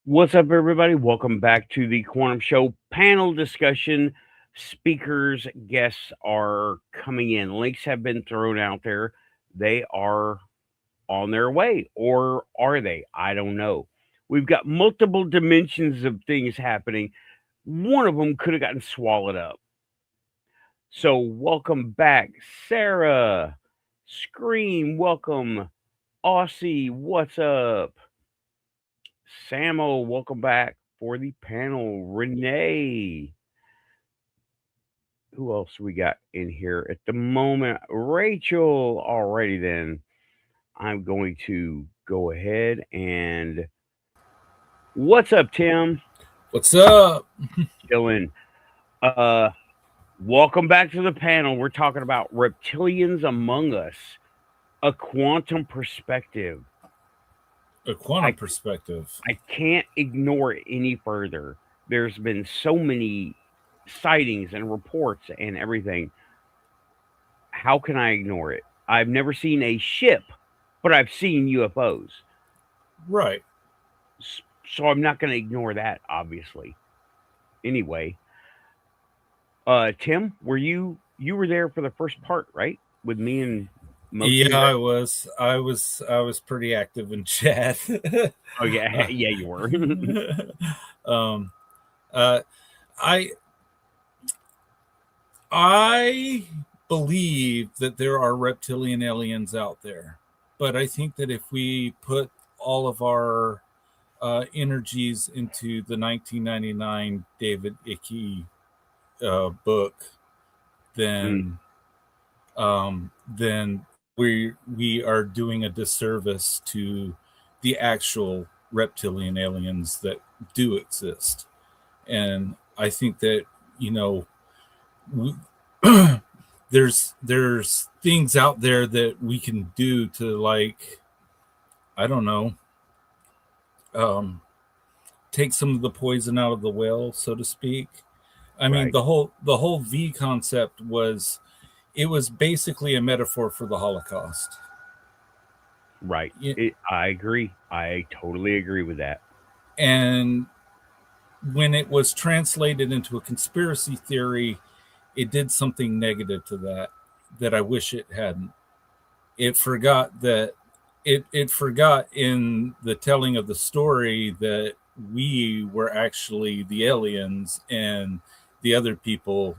What's up, everybody? Welcome back to the Quantum Show panel discussion. Speakers, guests are coming in. Links have been thrown out there. They are on their way, or are they? I don't know. We've got multiple dimensions of things happening. One of them could have gotten swallowed up. So, welcome back, Sarah. Scream, welcome. Aussie, what's up? Samo, welcome back for the panel. Renee. Who else we got in here at the moment? Rachel. Alrighty then. I'm going to go ahead and what's up, Tim? What's up? Dylan. Welcome back to the panel. We're talking about reptilians among us, a quantum perspective. A quantum perspective. I can't ignore it any further. There's been so many sightings and reports and everything. How can I ignore it? I've never seen a ship, but I've seen UFOs. Right. So I'm not going to ignore that, obviously. Anyway, Tim, you were there for the first part, right? With me and Moki, yeah, I was pretty active in chat. Oh yeah, yeah, you were. I believe that there are reptilian aliens out there, but I think that if we put all of our energies into the 1999 David Icke book, then we are doing a disservice to the actual reptilian aliens that do exist. And I think that, there's things out there that we can do to, like, I don't know, take some of the poison out of the well, so to speak. I mean, the whole V concept was basically a metaphor for the Holocaust. Right. I agree. I totally agree with that. And when it was translated into a conspiracy theory, it did something negative to that I wish it hadn't. It forgot that it forgot in the telling of the story that we were actually the aliens and the other people,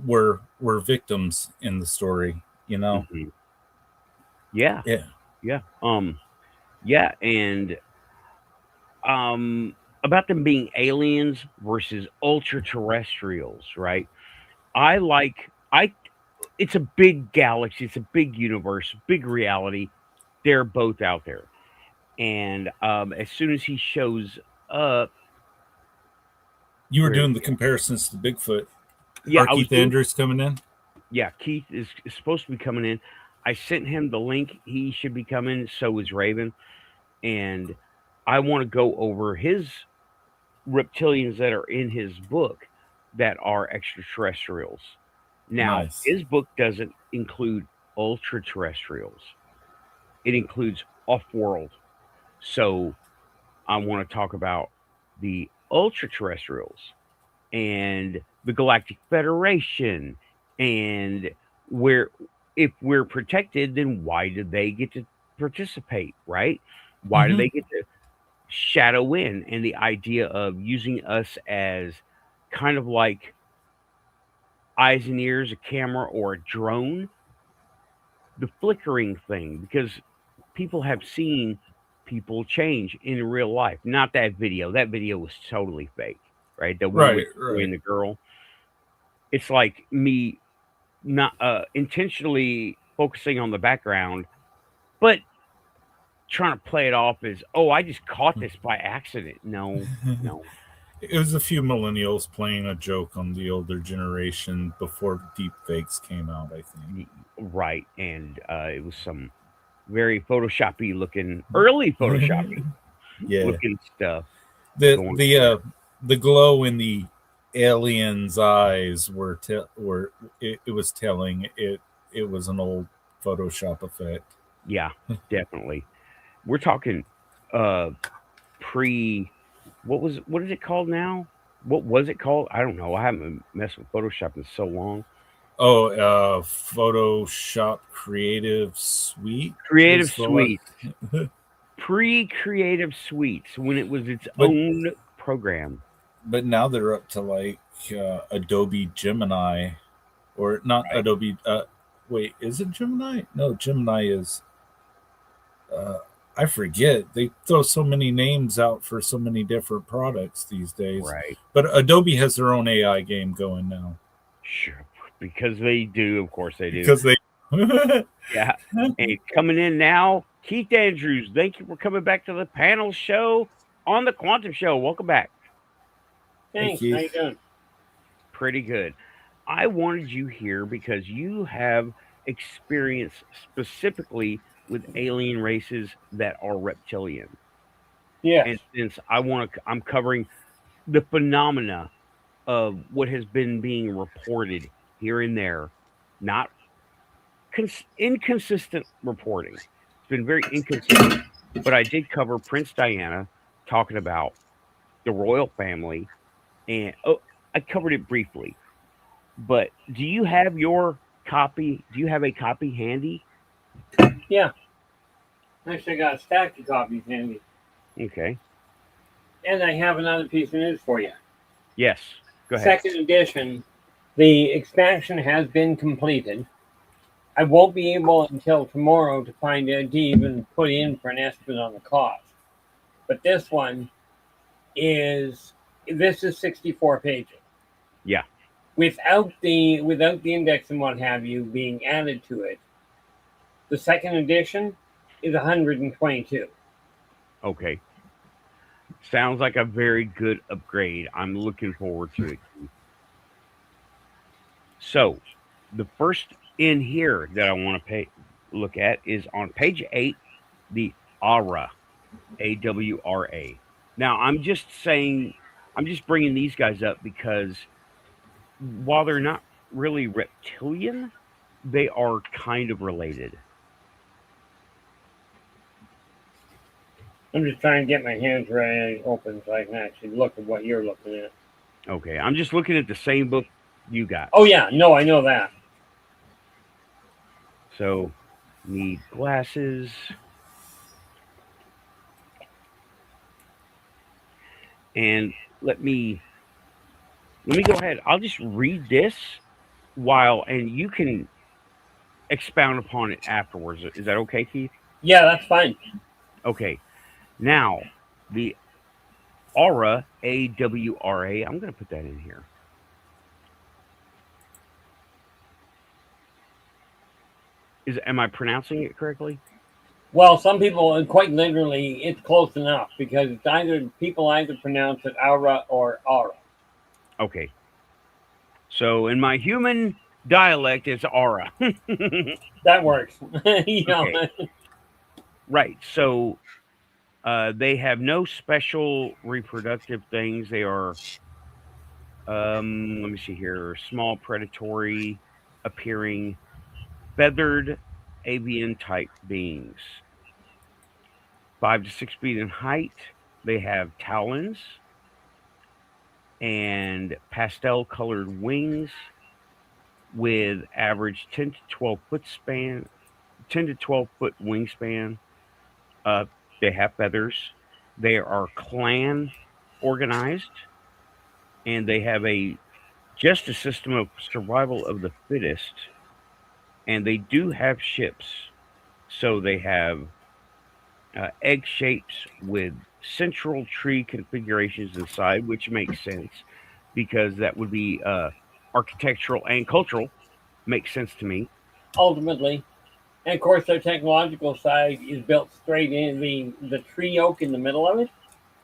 were victims in the story, Mm-hmm. Yeah. And about them being aliens versus ultra terrestrials, right? It's a big galaxy, it's a big universe, big reality. They're both out there. And as soon as he shows up, you were doing the comparisons to Bigfoot. Yeah, Keith Andrews coming in. Yeah, Keith is supposed to be coming in. I sent him the link. He should be coming. So is Raven. And I want to go over his reptilians that are in his book that are extraterrestrials. Now, his book doesn't include ultra terrestrials. It includes off-world. So I want to talk about the ultra terrestrials and the Galactic Federation, and if we're protected, then why do they get to participate, right? Why do they get to shadow in? And the idea of using us as kind of like eyes and ears, a camera, or a drone, the flickering thing, because people have seen people change in real life. Not that video. That video was totally fake, right? The one with the girl. It's like me not intentionally focusing on the background, but trying to play it off as, oh, I just caught this by accident. No. It was a few millennials playing a joke on the older generation before deep fakes came out, I think. Right. And it was some very Photoshoppy looking, early Photoshoppy looking stuff. The glow in the alien's eyes it was telling it was an old Photoshop effect. Yeah, definitely. We're talking uh pre what is it called now? What was it called? I don't know. I haven't messed with Photoshop in so long. Oh, Photoshop Creative Suite Creative was the last. Suite. Pre-Creative Suites when it was its But own program. but now they're up to like Adobe Gemini, or not Right. Adobe. Wait, is it Gemini? No, Gemini is. Uh, I forget. They throw so many names out for so many different products these days. Right. But Adobe has their own AI game going now Sure. Because they do, of course they do. because they. Yeah. And coming in now, Keith Andrews. Thank you for coming back to the panel show on the Quantum Show. Welcome back. Thanks. Hey, How you doing? Pretty good. I wanted you here because you have experience specifically with alien races that are reptilian. Yes. And since I'm covering the phenomena of what has been being reported here and there, not inconsistent reporting. It's been very inconsistent, but I did cover Prince Diana talking about the royal family, and I covered it briefly. But do you have your copy? Do you have a copy handy? Yeah. Actually, I got a stack of copies handy. Okay. And I have another piece of news for you. Yes. Go ahead. Second edition, the expansion has been completed. I won't be able until tomorrow to even put in for an estimate on the cost. But this is 64 pages. Yeah. Without the index and what have you being added to it, the second edition is 122. Okay. Sounds like a very good upgrade. I'm looking forward to it. So, the first in here that I want to look at is on page 8, the Aura, AWRA. Now, I'm just bringing these guys up because while they're not really reptilian, they are kind of related. I'm just trying to get my hands ready open so I can actually look at what you're looking at. Okay, I'm just looking at the same book you got. Oh yeah, no, I know that. So, need glasses. And let me go ahead. I'll just read this and you can expound upon it afterwards. Is that okay, Keith? Yeah, that's fine. Okay. Now, the Aura, AWRA, I'm going to put that in here. Am I pronouncing it correctly? Well, some people, quite literally, it's close enough because people either pronounce it aura or aura. Okay. So in my human dialect, it's aura. That works. Okay. Right. So they have no special reproductive things. They are, let me see here, small predatory appearing feathered avian type beings. 5 to 6 feet in height. They have talons and pastel colored wings with average 10 to 12 foot span, 10 to 12 foot wingspan. They have feathers. They are clan organized, and they have just a system of survival of the fittest. And they do have ships. So they have egg shapes with central tree configurations inside, which makes sense because that would be architectural and cultural. Makes sense to me. Ultimately. And of course, their technological side is built straight in the tree oak in the middle of it.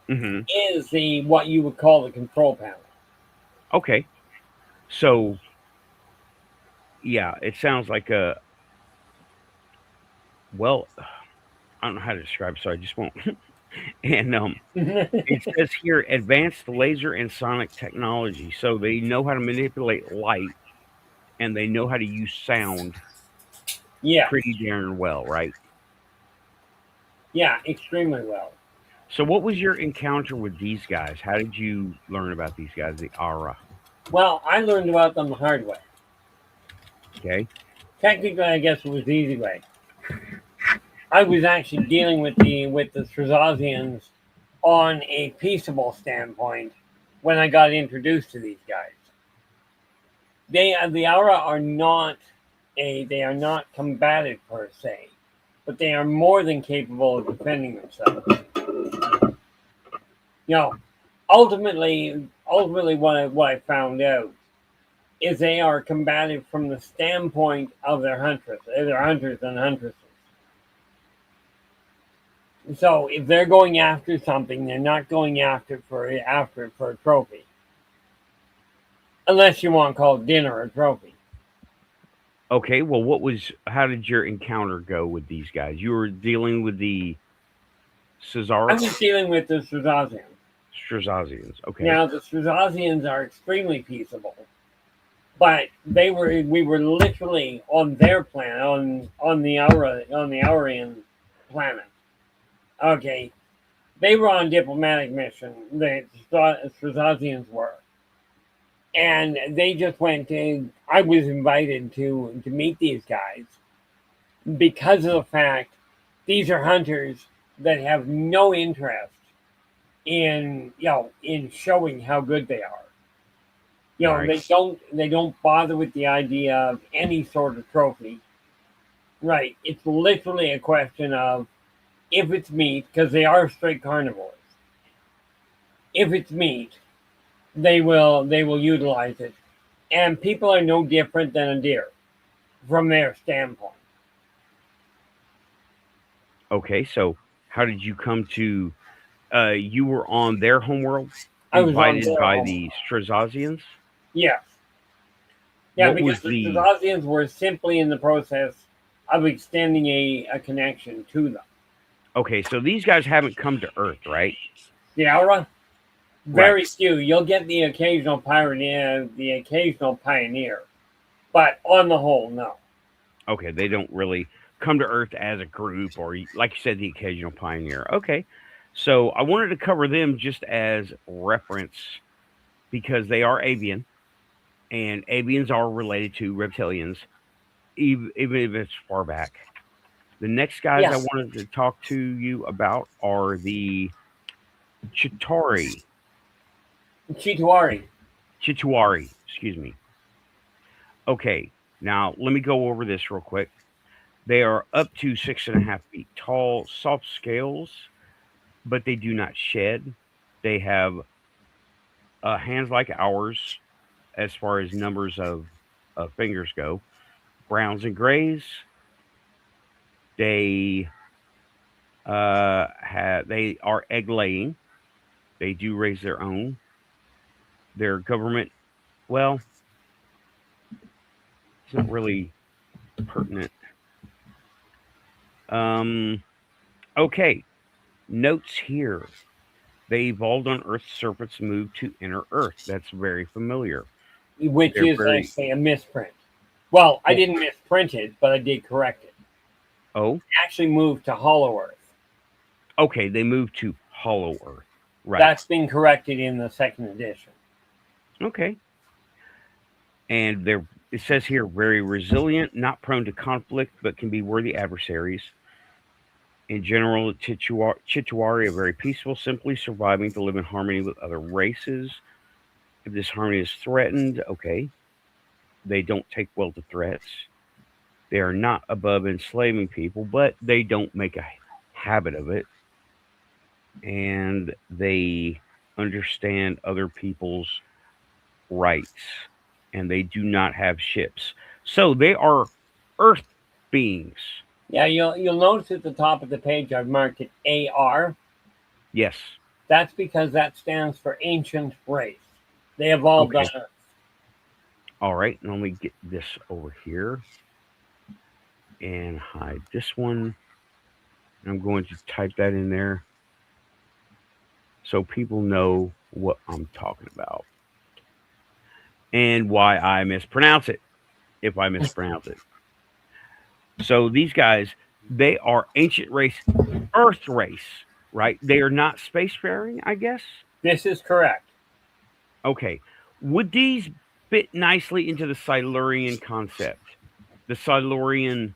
Mm-hmm. Is what you would call the control panel. Okay. So, yeah, it sounds like well, I don't know how to describe it, so I just won't. And it says here advanced laser and sonic technology. So they know how to manipulate light and they know how to use sound yeah, pretty darn well, right? Yeah, extremely well. So, what was your encounter with these guys? How did you learn about these guys, the Aura? Well, I learned about them the hard way. Okay. Technically, I guess it was the easy way. I was actually dealing with the Strazazians on a peaceable standpoint when I got introduced to these guys. The Aura are not they are not combative per se, but they are more than capable of defending themselves. You know, ultimately, what I found out is they are combative from the standpoint of their hunters. They're hunters and huntresses. So if they're going after something, they're not going after it for a trophy, unless you want to call dinner a trophy. Okay. Well, how did your encounter go with these guys? You were dealing with the I Cesar was dealing with the Strazazians. Strazazians. Okay. Now the Strazazians are extremely peaceable, but we were literally on their planet, on the Aurian planet. Okay, they were on diplomatic mission. The Strazazians were, and they just went to. I was invited to meet these guys because of the fact these are hunters that have no interest in in showing how good they are. Right. They don't bother with the idea of any sort of trophy. Right. It's literally a question of if it's meat, because they are straight carnivores. If it's meat, they will utilize it. And people are no different than a deer from their standpoint. Okay. So, how did you come to? You were on their homeworld, I was on invited their by home. the Strazazians. Yes. Yeah, What because was the the? Strazazians were simply in the process of extending a connection to them. Okay. So these guys haven't come to Earth, right? The Aura, Right. very few. You'll get the occasional pioneer, but on the whole, no. Okay. They don't really come to Earth as a group, or like you said, the occasional pioneer. Okay. So I wanted to cover them just as reference because they are avian, and avians are related to reptilians, even if it's far back. The next guys I Yes, wanted to talk to you about are the Chitauri. Chituari. Chituari, excuse me. Okay, now let me go over this real quick. They are up to 6.5 feet tall, soft scales, but they do not shed. They have hands like ours as far as numbers of fingers go. Browns and grays. They they are egg laying. They do raise their own. Their government, well, it's not really pertinent. Um, okay. Notes here. They evolved on Earth's surface, moved to inner Earth. That's very familiar. Which They're is very actually a misprint. Well, I oh, didn't misprint it, but I did correct it. oh, It actually moved to Hollow Earth. okay. They moved to Hollow Earth. Right. That's been corrected in the second edition. Okay. And they're it says here very resilient, not prone to conflict, but can be worthy adversaries. In general, the Chitauri are very peaceful, simply surviving to live in harmony with other races. If this harmony is threatened, okay, they don't take well to threats. They are not above enslaving people, but they don't make a habit of it. And they understand other people's rights. And they do not have ships. So they are earth beings. Yeah, you'll notice at the top of the page I've marked it AR. Yes. That's because that stands for Ancient Race. They evolved on Okay. Earth. All right. Let me get this over here and hide this one. I'm going to type that in there so people know what I'm talking about and why I mispronounce it, if I mispronounce it. So these guys, they are ancient race. Earth race, right? They are not spacefaring, I guess. This is correct. Okay. Would these fit nicely into the Silurian concept? The Silurian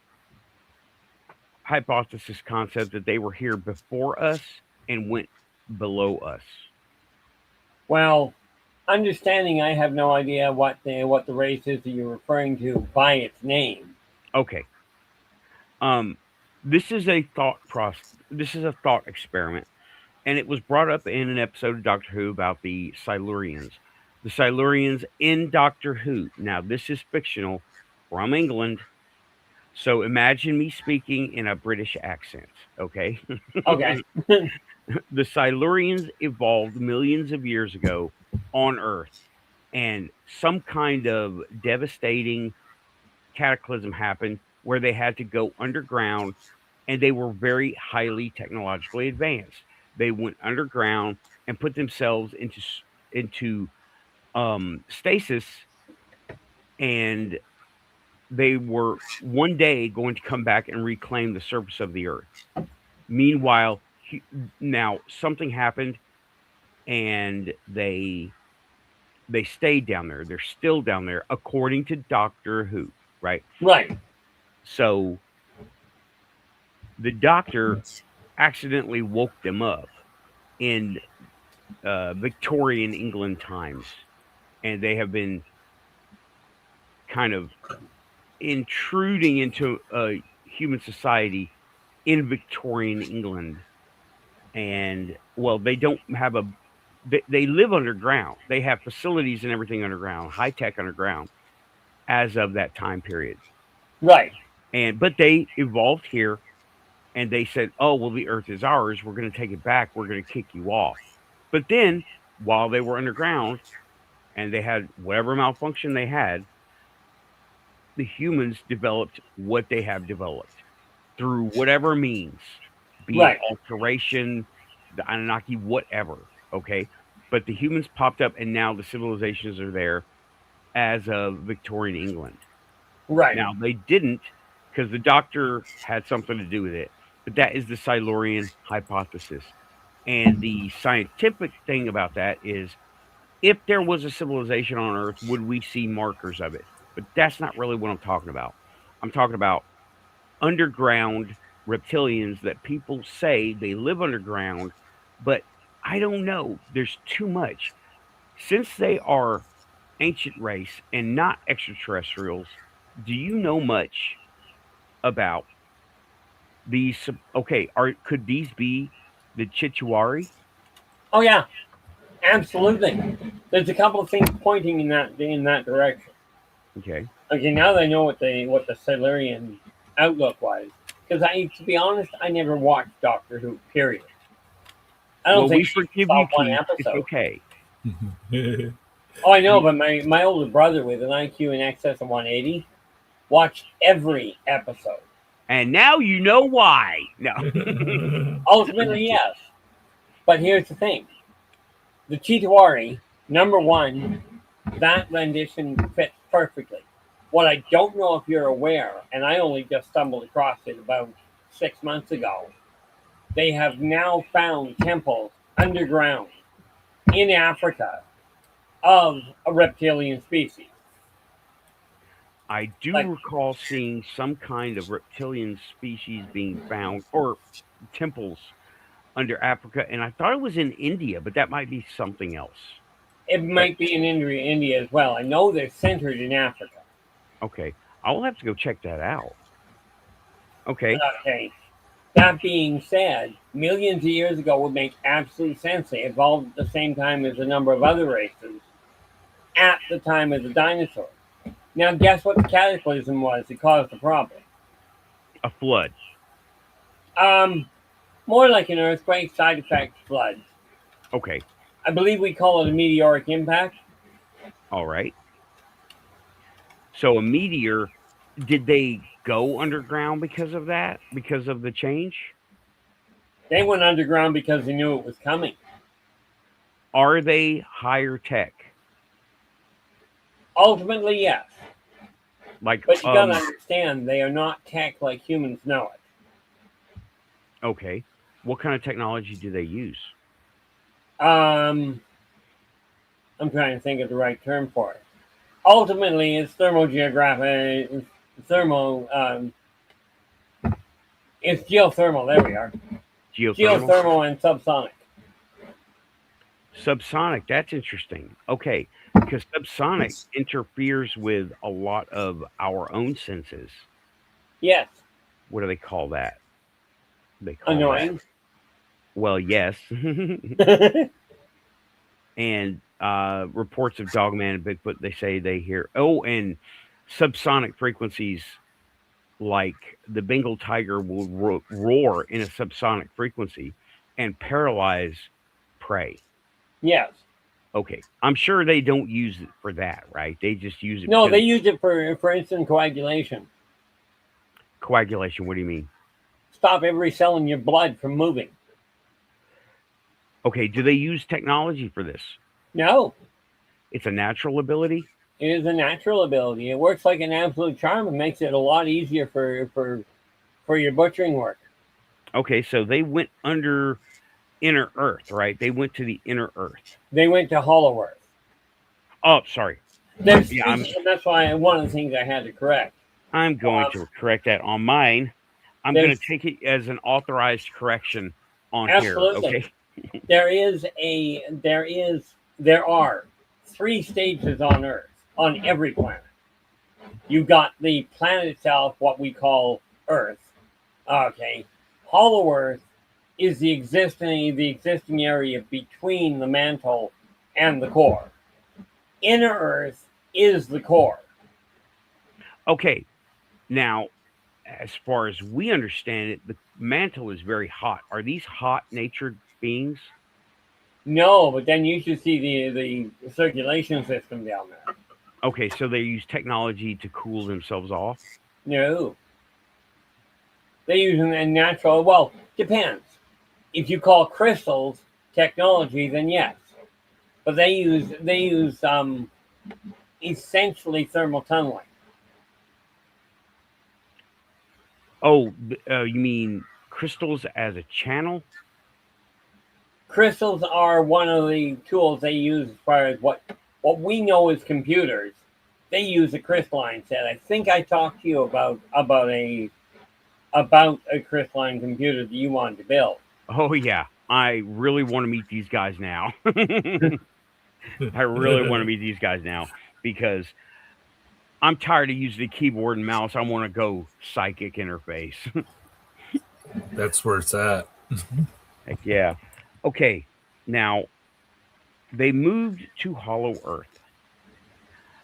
hypothesis concept that they were here before us and went below us. Well, understanding I have no idea what the race is that you're referring to by its name. Okay. This is a thought process. This is a thought experiment, and it was brought up in an episode of Doctor Who about the Silurians. The Silurians in Doctor Who. Now, this is fictional from England, so imagine me speaking in a British accent. Okay. Okay. The Silurians evolved millions of years ago on Earth, and some kind of devastating cataclysm happened where they had to go underground, and they were very highly technologically advanced. They went underground and put themselves into stasis, and they were one day going to come back and reclaim the surface of the Earth. Meanwhile, now something happened, and they stayed down there. They're still down there, according to Doctor Who, right? Right. So the doctor accidentally woke them up in Victorian England times, and they have been kind of intruding into human society in Victorian England. And well, they don't have they live underground. They have facilities and everything underground, high tech underground, as of that time period. Right. But they evolved here, and they said, "Oh, well, the Earth is ours. We're going to take it back. We're going to kick you off." But then, while they were underground, and they had whatever malfunction they had, the humans developed what they have developed through whatever means, be Right. it alteration, the Anunnaki, whatever. Okay, but the humans popped up, and now the civilizations are there as of Victorian England. Right. Now they didn't, because the doctor had something to do with it, but that is the Silurian hypothesis. And the scientific thing about that is, if there was a civilization on Earth, would we see markers of it? But that's not really what I'm talking about. I'm talking about underground reptilians that people say they live underground, but I don't know. There's too much. Since they are ancient race and not extraterrestrials, do you know much about these? Okay, could these be the Chichuari? Oh yeah. Absolutely. There's a couple of things pointing in that direction. Okay. Okay, now that I know what the Silurian outlook was, because to be honest, I never watched Doctor Who. Period. I don't Well, think we forgive saw you, one Keith. It's episode. okay. Oh, I know, but my older brother with an IQ in excess of 180 watched every episode. And now you know why. No. Ultimately, yes. But here's the thing. The Chitauri, number one, that rendition fits perfectly. What I don't know if you're aware, and I only just stumbled across it about 6 months ago, they have now found temples underground in Africa of a reptilian species. I do recall seeing some kind of reptilian species being found, or temples under Africa, and I thought it was in India, but that might be something else. It might be in India as well. I know they're centered in Africa. Okay. I'll have to go check that out. Okay. Okay. That being said, millions of years ago would make absolute sense. They evolved at the same time as a number of other races at the time of the dinosaurs. Now, guess what the cataclysm was that caused the problem? A flood. More like an earthquake, side effect flood. Okay. I believe we call it a meteoric impact. All right. So a meteor, did they go underground because of that? Because of the change? They went underground because they knew it was coming. Are they higher tech? Ultimately, yes. Like, but you gotta understand, they are not tech like humans know it. Okay. What kind of technology do they use? I'm trying to think of the right term for it. Ultimately, it's thermogeographic, thermo. It's geothermal. There we are. Geothermal? Geothermal and subsonic. Subsonic, that's interesting. Okay, because subsonic interferes with a lot of our own senses. Yes. What do they call that? They call that. Annoying. Well, yes. And reports of Dogman and Bigfoot, they say they hear. Oh, and subsonic frequencies, like the Bengal tiger will roar in a subsonic frequency and paralyze prey. Yes. Okay, I'm sure they don't use it for that, right? They just use it. No, because they use it for instant coagulation. coagulation. What do you mean? Stop every cell in your blood from moving. Okay, do they use technology for this? No, It's a natural ability. it is a natural ability. It works like an absolute charm and makes it a lot easier for your butchering work. Okay, so they went under inner Earth, right? They went to the inner Earth. They went to Hollow Earth. Oh, sorry. There's Yeah, and that's why one of the things I had to correct. I'm going to correct that on mine. I'm going There's- to take it as an authorized correction on Absolutely. here. Okay. There are 3 stages on Earth, on every planet. You've got the planet itself, what we call Earth. Okay. Hollow Earth is the existing area between the mantle and the core. Inner Earth is the core. Okay. Now, as far as we understand it, the mantle is very hot. Are these hot natured beings? No, but then you should see the circulation system down there. Okay, so they use technology to cool themselves off. No. They use a natural, well, depends. If you call crystals technology, then yes. But they use essentially thermal tunneling. Oh, you mean crystals as a channel? Crystals are one of the tools they use as far as what we know as computers. They use a crystalline set. I think I talked to you about a crystalline computer that you wanted to build. Oh yeah, I really want to meet these guys now. I really want to meet these guys now because I'm tired of using the keyboard and mouse. I want to go psychic interface. That's where it's at. Heck yeah. Okay, now they moved to Hollow Earth.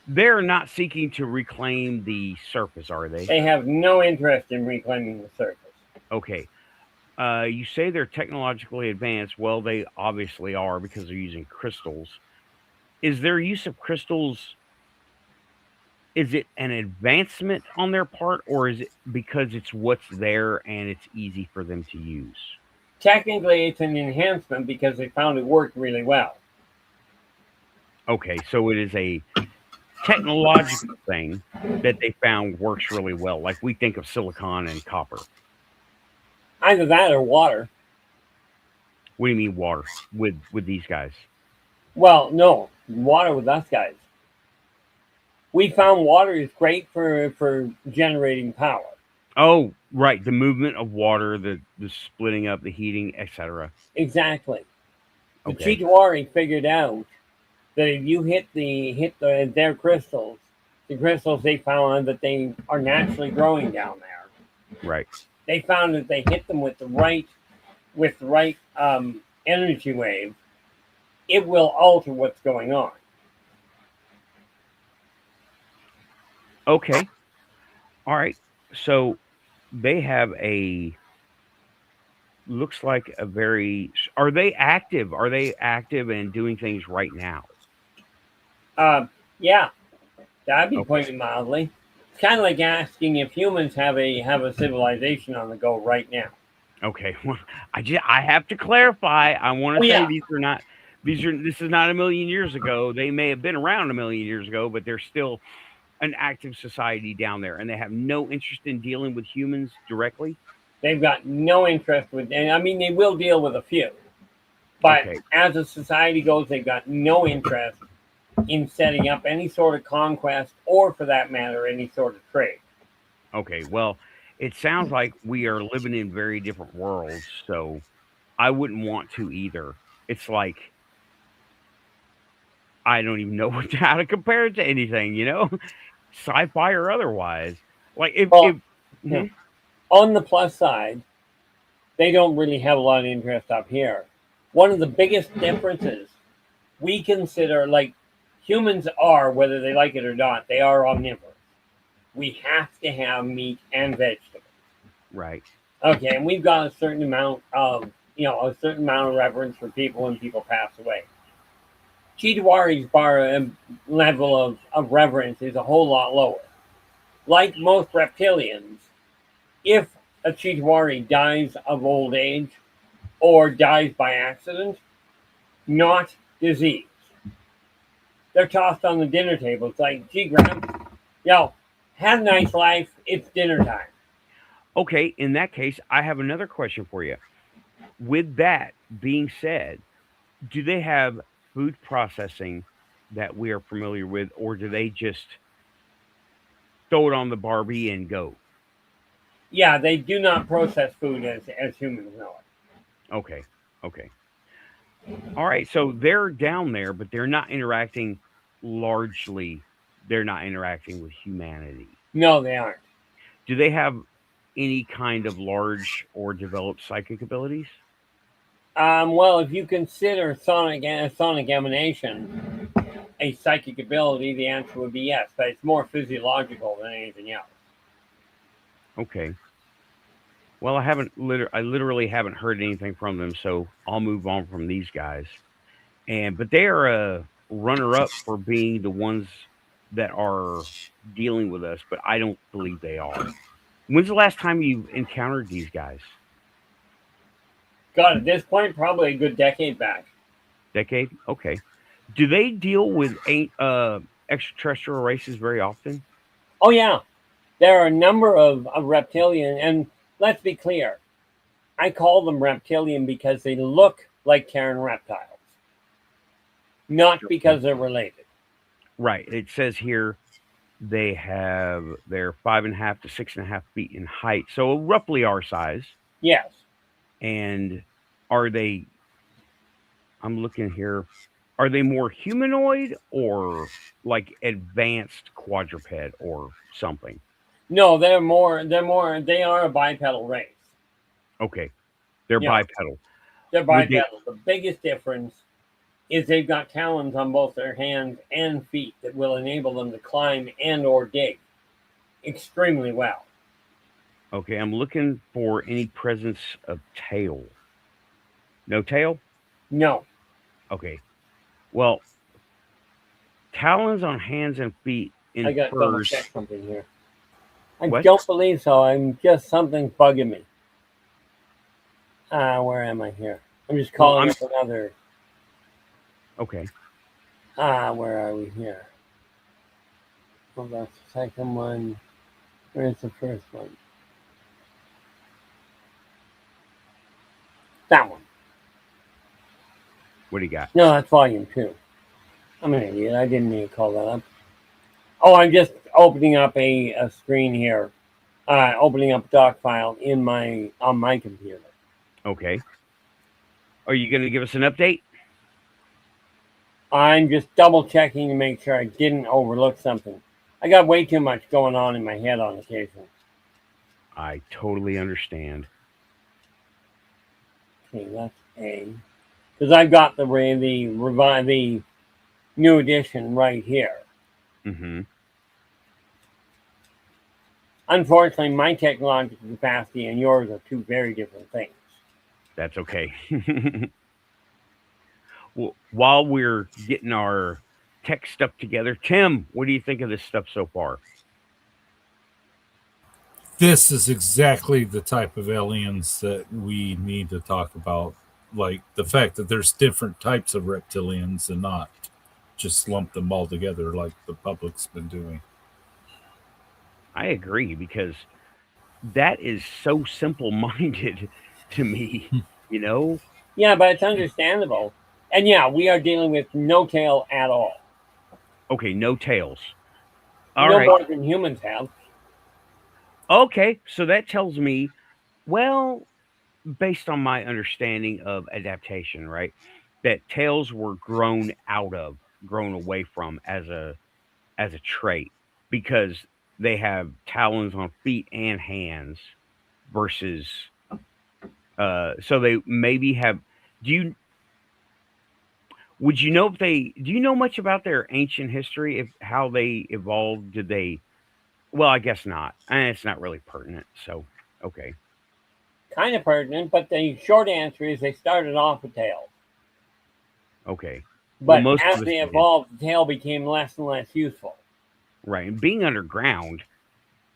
They're not seeking to reclaim the surface, are they? They have no interest in reclaiming the surface. Okay. You say they're technologically advanced. Well, they obviously are because they're using crystals. Is their use of crystals, is it an advancement on their part, or is it because it's what's there and it's easy for them to use? Technically, it's an enhancement because they found it worked really well. Okay, so it is a technological thing that they found works really well. Like we think of silicon and copper. Either that or water. What do you mean water with these guys? Well, no, water with us guys. We found water is great for generating power. Oh, right. The movement of water, the splitting up, the heating, etc. Exactly. The Okay. Chitawari figured out that if you hit their crystals, the crystals they found that they are naturally growing down there. Right. They found that they hit them with the right energy wave, it will alter what's going on. Okay. All right. So they have looks like a very, are they active? Are they active and doing things right now? Yeah, that'd be Okay. putting it mildly. It's kind of like asking if humans have a civilization on the go right now. Okay. Well, I have to clarify. I want to say yeah. this is not a million years ago. They may have been around a million years ago, but they're still an active society down there, and they have no interest in dealing with humans directly. They've got no interest with, and I mean, they will deal with a few, but Okay. as a society goes, they've got no interest in setting up any sort of conquest, or for that matter, any sort of trade. Okay. Well, it sounds like we are living in very different worlds, so I wouldn't want to either. It's like I don't even know how to compare it to anything, sci-fi or otherwise. Like if Well, yeah. mhm, On the plus side, they don't really have a lot of interest up here. One of the biggest differences we consider, like humans are, whether they like it or not, they are omnivores. We have to have meat and vegetables. right. Okay, and we've got a certain amount of, a certain amount of reverence for people when people pass away. Chitawari's level of reverence is a whole lot lower. Like most reptilians, if a Chitawari dies of old age or dies by accident, not disease, they're tossed on the dinner table. It's like, gee, Gramps, have a nice life. It's dinner time. Okay, in that case, I have another question for you. With that being said, do they have food processing that we are familiar with, or do they just throw it on the Barbie and go? Yeah, they do not process food as humans know it. Okay, okay. All right, so they're down there, but they're not interacting largely. They're not interacting with humanity. No, they aren't. Do they have any kind of large or developed psychic abilities? Well, if you consider sonic emanation a psychic ability, the answer would be yes, but it's more physiological than anything else. Okay. Well, I literally haven't heard anything from them, so I'll move on from these guys. But they are a runner up for being the ones that are dealing with us, but I don't believe they are. When's the last time you encountered these guys? God, at this point, probably a good decade back. Decade? Okay. Do they deal with extraterrestrial races very often? Oh yeah, there are a number of reptilian, and let's be clear, I call them reptilian because they look like Terran reptiles, not because they're related. Right. It says here they're 5.5 to 6.5 feet in height, so roughly our size. Yes. And are they? I'm looking here. Are they more humanoid or like advanced quadruped or something? No, they're more. They're more. They are a bipedal race. Okay, they're Yeah, bipedal. they're Would they? bipedal. The biggest difference is they've got talons on both their hands and feet that will enable them to climb and or dig extremely well. Okay, I'm looking for any presence of tail. No tail. No, Okay. Well, talons on hands and feet I got to double infers check something here. I what? don't believe so. I'm just something's bugging me. Where am I here? I'm just Well, calling I'm up another. okay. Where are we here? Well, that's the second one. Where's the first one? That one. What do you got? No, that's volume 2. I'm an idiot. I didn't need to call that up. Oh, I'm just opening up a screen here. Opening up a doc file on my computer. Okay. Are you going to give us an update? I'm just double checking to make sure I didn't overlook something. I got way too much going on in my head on occasion. I totally understand. Okay, that's A. Because I've got the new edition right here. Mm-hmm. Unfortunately, my technological capacity and yours are two very different things. That's okay. Well, while we're getting our tech stuff together, Tim, what do you think of this stuff so far? This is exactly the type of aliens that we need to talk about. Like the fact that there's different types of reptilians and not just lump them all together like the public's been doing. I agree because that is so simple-minded to me, you know? Yeah, but it's understandable. And yeah, we are dealing with no tail at all. Okay, no tails. All No right. more than humans have. Okay, so that tells me, well, based on my understanding of adaptation, right, that tails were grown out of, grown away from as a trait because they have talons on feet and hands versus so they maybe have do you would you know if they do you know much about their ancient history, if how they evolved? Did they, well, I guess not. It's not really pertinent, so okay. Kind of pertinent, but the short answer is they started off with tails. Okay. Well, But most as of us they did. evolved, the tail became less and less useful. Right. And being underground,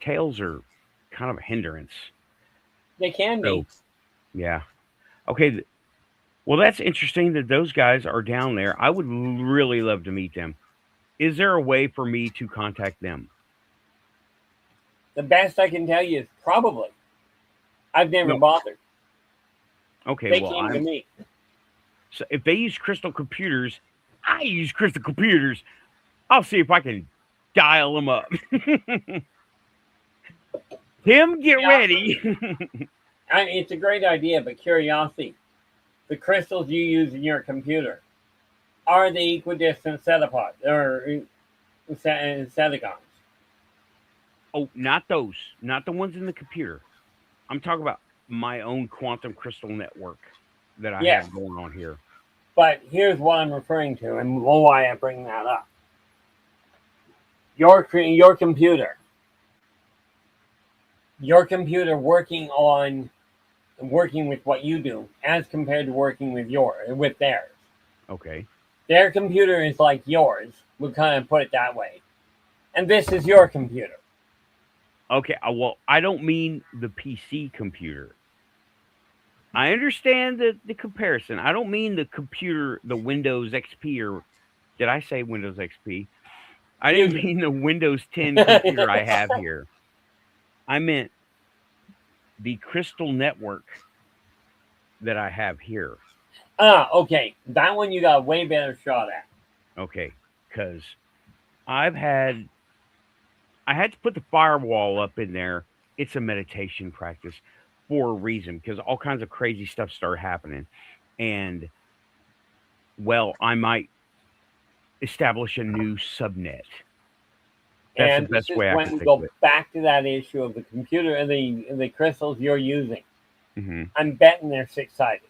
tails are kind of a hindrance. They can So, be. yeah. Okay. Well, that's interesting that those guys are down there. I would really love to meet them. Is there a way for me to contact them? The best I can tell you is probably. I've never No. bothered. Okay. They Well, came to me. so if they use crystal computers, I use crystal computers. I'll see if I can dial them up. Tim, get ready. It's a great idea, but curiosity. The crystals you use in your computer, are they equidistant cetapods or cetagons? Oh, not those. Not the ones in the computer. I'm talking about my own quantum crystal network that I Yes, have going on here. but here's what I'm referring to and why I bring that up. Your computer, working with what you do as compared to working with theirs. Okay. Their computer is like yours. We'll kind of put it that way, and this is your computer. Okay. Well, I don't mean the PC computer. I understand the comparison. I don't mean the computer, the Windows XP, or did I say Windows XP? I You didn't do. mean the Windows 10 computer I have here. I meant the crystal network that I have here. Okay. That one you got a way better shot at. Okay. Because I've had I had to put the firewall up in there. It's a meditation practice for a reason because all kinds of crazy stuff started happening. And well, I might establish a new subnet. That's the And this best is way I when can we think of go it. back to that issue of the computer and the crystals you're using. Hmm. I'm betting they're six-sided.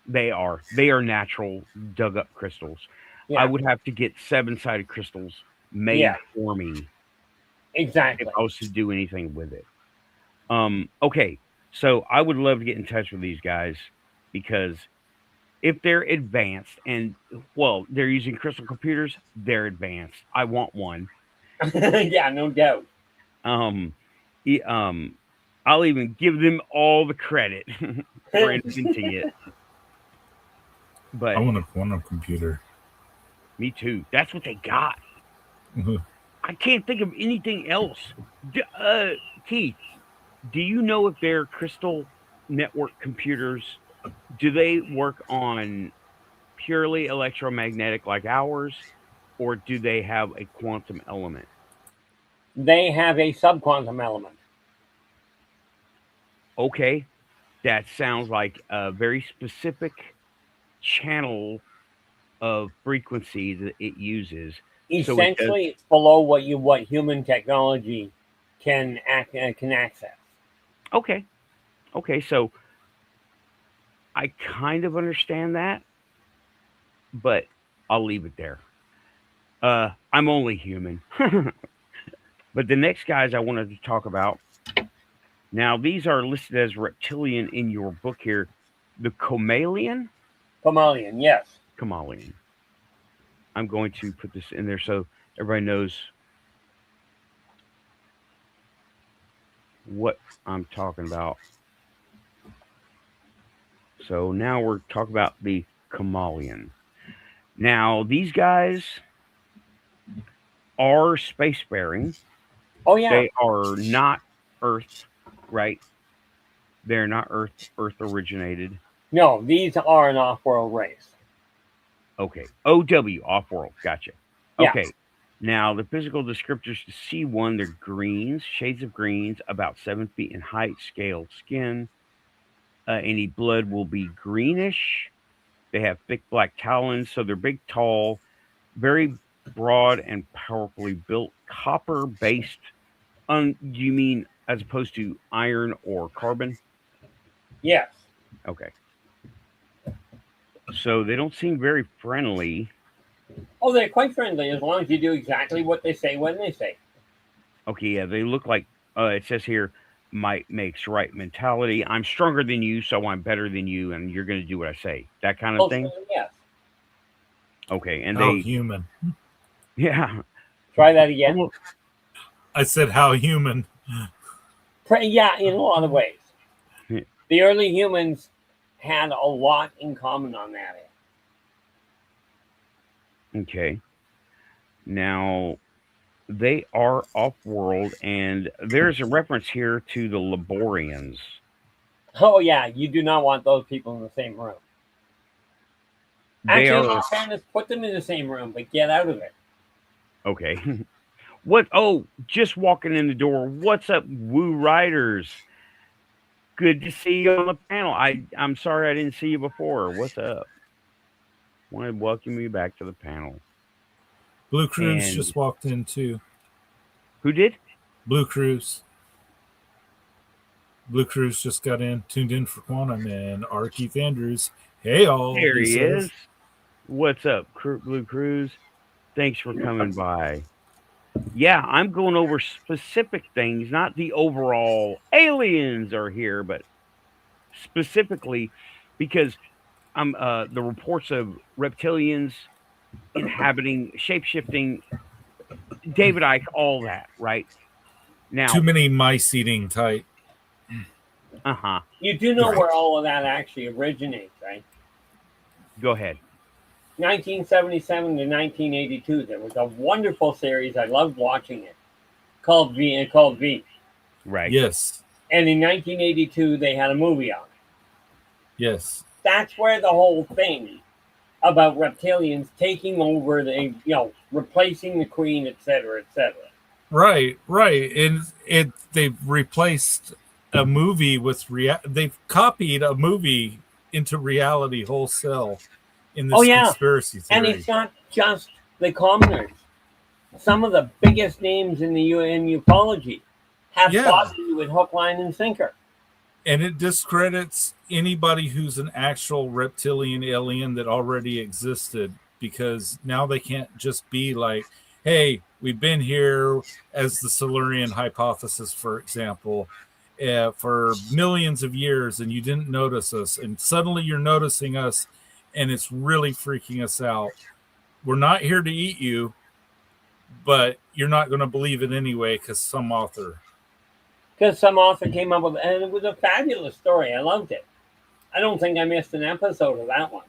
They are. They are natural dug up crystals. I Yeah. would have to get seven-sided crystals made Yeah. for me if Exactly. I was to do anything with it. Okay. So I would love to get in touch with these guys because if they're advanced and well, they're using crystal computers, they're advanced. I want one. Yeah. No doubt. Um, e- um, I'll even give them all the credit for inventing it. I But want a quantum computer. me too. That's what they got. I can't think of anything else. Keith, do you know if their crystal network computers do they work on purely electromagnetic like ours, or do they have a quantum element? They have a subquantum element. Okay, that sounds like a very specific channel of frequency that it uses. So it does. Essentially, it's below what human technology can access. Okay, okay. So I kind of understand that, but I'll leave it there. I'm only human. But the next guys I wanted to talk about now, these are listed as reptilian in your book here. The Comalian? Chameleon, yes. Comalian. I'm going to put this in there so everybody knows what I'm talking about. So now we're talking about the Comalian. Now, these guys are spacefaring. Oh yeah. They are not Earth right? They're not Earth originated. No, these are an off-world race. Okay. OW, off world. Gotcha. Yeah. Okay. Now, the physical descriptors to C1, they're greens, shades of greens, about 7 feet in height, scaled skin. Any blood will be greenish. They have thick black talons, so they're big, tall, very broad, and powerfully built. Copper based. You mean as opposed to iron or carbon? Yes. Okay. So they don't seem very friendly. Oh, they're quite friendly as long as you do exactly what they say when they say. Okay, yeah, they look like it says here, might makes right mentality. I'm stronger than you, so I'm better than you, and you're going to do what I say. That kind of thing. Yes. Okay, and How they, human. yeah, Try that again. almost, I said how human. Yeah, in a lot of ways. Yeah. The early humans had a lot in common on that end. Okay. Now they are off-world, and there's a reference here to the Laborians. Oh, yeah, you do not want those people in the same room. They Actually, are in fairness, put them in the same room, but get out of it. okay. What? Oh, just walking in the door. What's up, Woo Riders? Good to see you on the panel. I'm sorry I didn't see you before. What's up? Want to welcome you back to the panel. Blue Cruise And just walked in too. who did? Blue Cruise. Blue Cruise just got in, tuned in for Quantum, and R. Keith Andrews. Hey, all. There he says. is. What's up, Blue Cruise? Thanks for coming by. Yeah, I'm going over specific things, not the overall aliens are here, but specifically because I'm the reports of reptilians inhabiting, shape-shifting, David Icke, all that, right? Now, Too many mice eating type. uh-huh. You do know where all of that actually originates, right? Go ahead. 1977 to 1982, there was a wonderful series. I loved watching it called V. Right. Yes. And in 1982, they had a movie on it. Yes. That's where the whole thing about reptilians taking over, replacing the queen, etc., etc. Right. And they've replaced a movie with they've copied a movie into reality wholesale in this conspiracy theory. And it's not just the commoners. Some of the biggest names in ufology have fought you with hook, line, and sinker. And it discredits anybody who's an actual reptilian alien that already existed, because now they can't just be like, hey, we've been here as the Silurian hypothesis, for example, for millions of years, and you didn't notice us, and suddenly you're noticing us, and it's really freaking us out. We're not here to eat you, but you're not going to believe it anyway because some author came up with it, and it was a fabulous story. I loved it. I don't think I missed an episode of that one.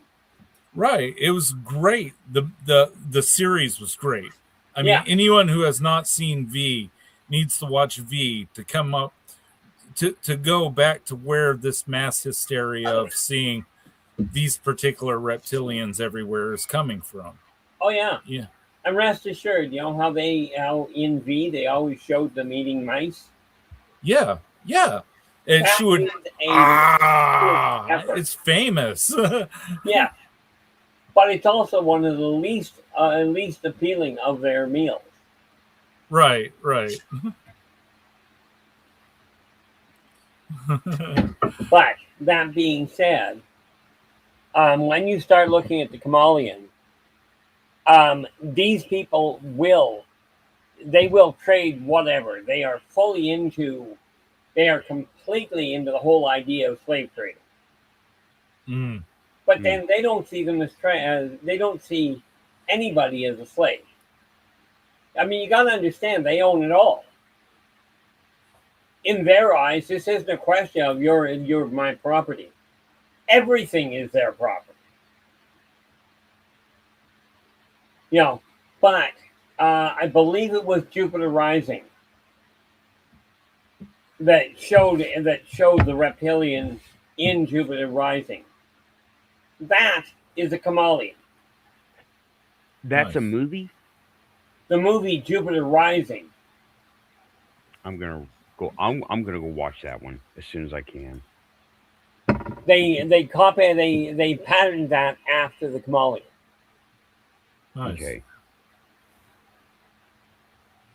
Right. It was great. The series was great. I mean, anyone who has not seen V needs to watch V to come up to go back to where this mass hysteria of seeing these particular reptilians everywhere is coming from. Oh yeah. Yeah. And rest assured, you know how in V they always showed them eating mice? Yeah. And she would it's famous. Yeah. But it's also one of the least appealing of their meals. Right. But that being said, when you start looking at the Kamalian, these people will trade whatever. They are completely into the whole idea of slave trading. But then they don't see them as they don't see anybody as a slave. I mean, you got to understand, they own it all. In their eyes, this isn't a question of you're my property. Everything is their property. But I believe it was Jupiter Rising that showed the reptilians in Jupiter Rising. That is a chameleon. That's a Nice. movie. The movie Jupiter Rising. I'm gonna go. I'm gonna go watch that one as soon as I can. They patterned that after the chameleon. Nice. Okay.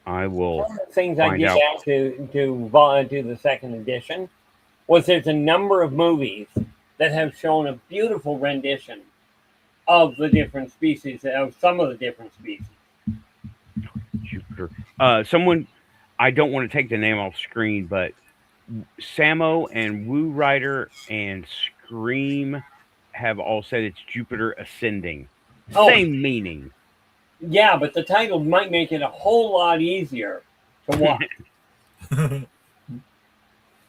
I will One of the things I find did out. add to the second edition was there's a number of movies that have shown a beautiful rendition of the different species, of some of the different species. Jupiter. Someone. I don't want to take the name off screen, but Samo and Woo Rider and Scream have all said it's Jupiter ascending. Oh. Same meaning. Yeah, but the title might make it a whole lot easier to watch.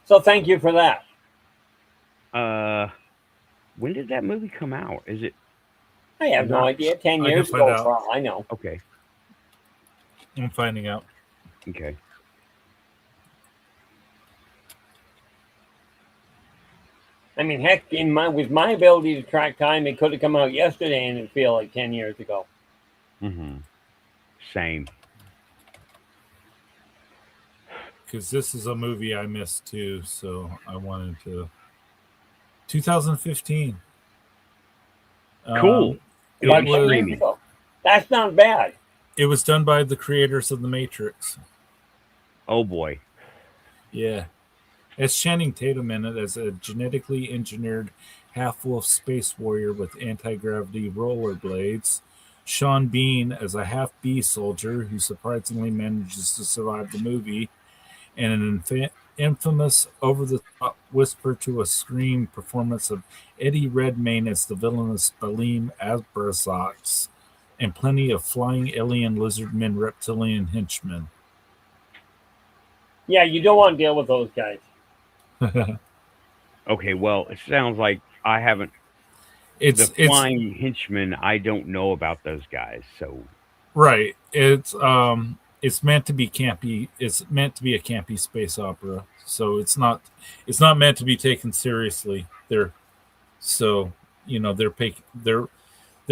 So thank you for that. When did that movie come out? Is it I have no idea. 10 I can years find ago, out. for all I know. okay? I'm finding out. Okay. I mean, heck, with my ability to track time, it could have come out yesterday and it feel like 10 years ago. Mm-hmm. Same. Because this is a movie I missed too, so I wanted to. 2015. Cool. It'll About be 10 years streaming. ago. That's not bad. It was done by the creators of The Matrix. Oh boy. Yeah. It's Channing Tatum in it as a genetically engineered half-wolf space warrior with anti-gravity rollerblades. Sean Bean as a half-bee soldier who surprisingly manages to survive the movie. And an infamous over-the-top whisper to a scream performance of Eddie Redmayne as the villainous Baleem Abrasax. And plenty of flying alien lizardmen reptilian henchmen. Yeah, you don't want to deal with those guys. Okay, well, it sounds like I haven't. It's The flying henchmen. I don't know about those guys, so right. It's meant to be campy. It's meant to be a campy space opera. So it's not meant to be taken seriously. They're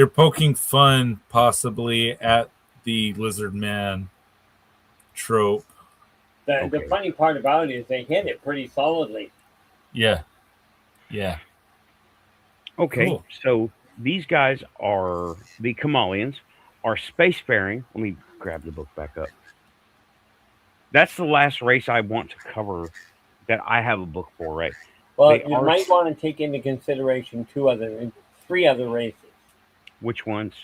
poking fun possibly at the lizard man trope. The funny part about it is they hit it pretty solidly. Yeah. okay. Cool. So these guys are the chameleons, are spacefaring. Let me grab the book back up. That's the last race I want to cover that I have a book for, right? Well, They you are- might want to take into consideration three other races. Which ones?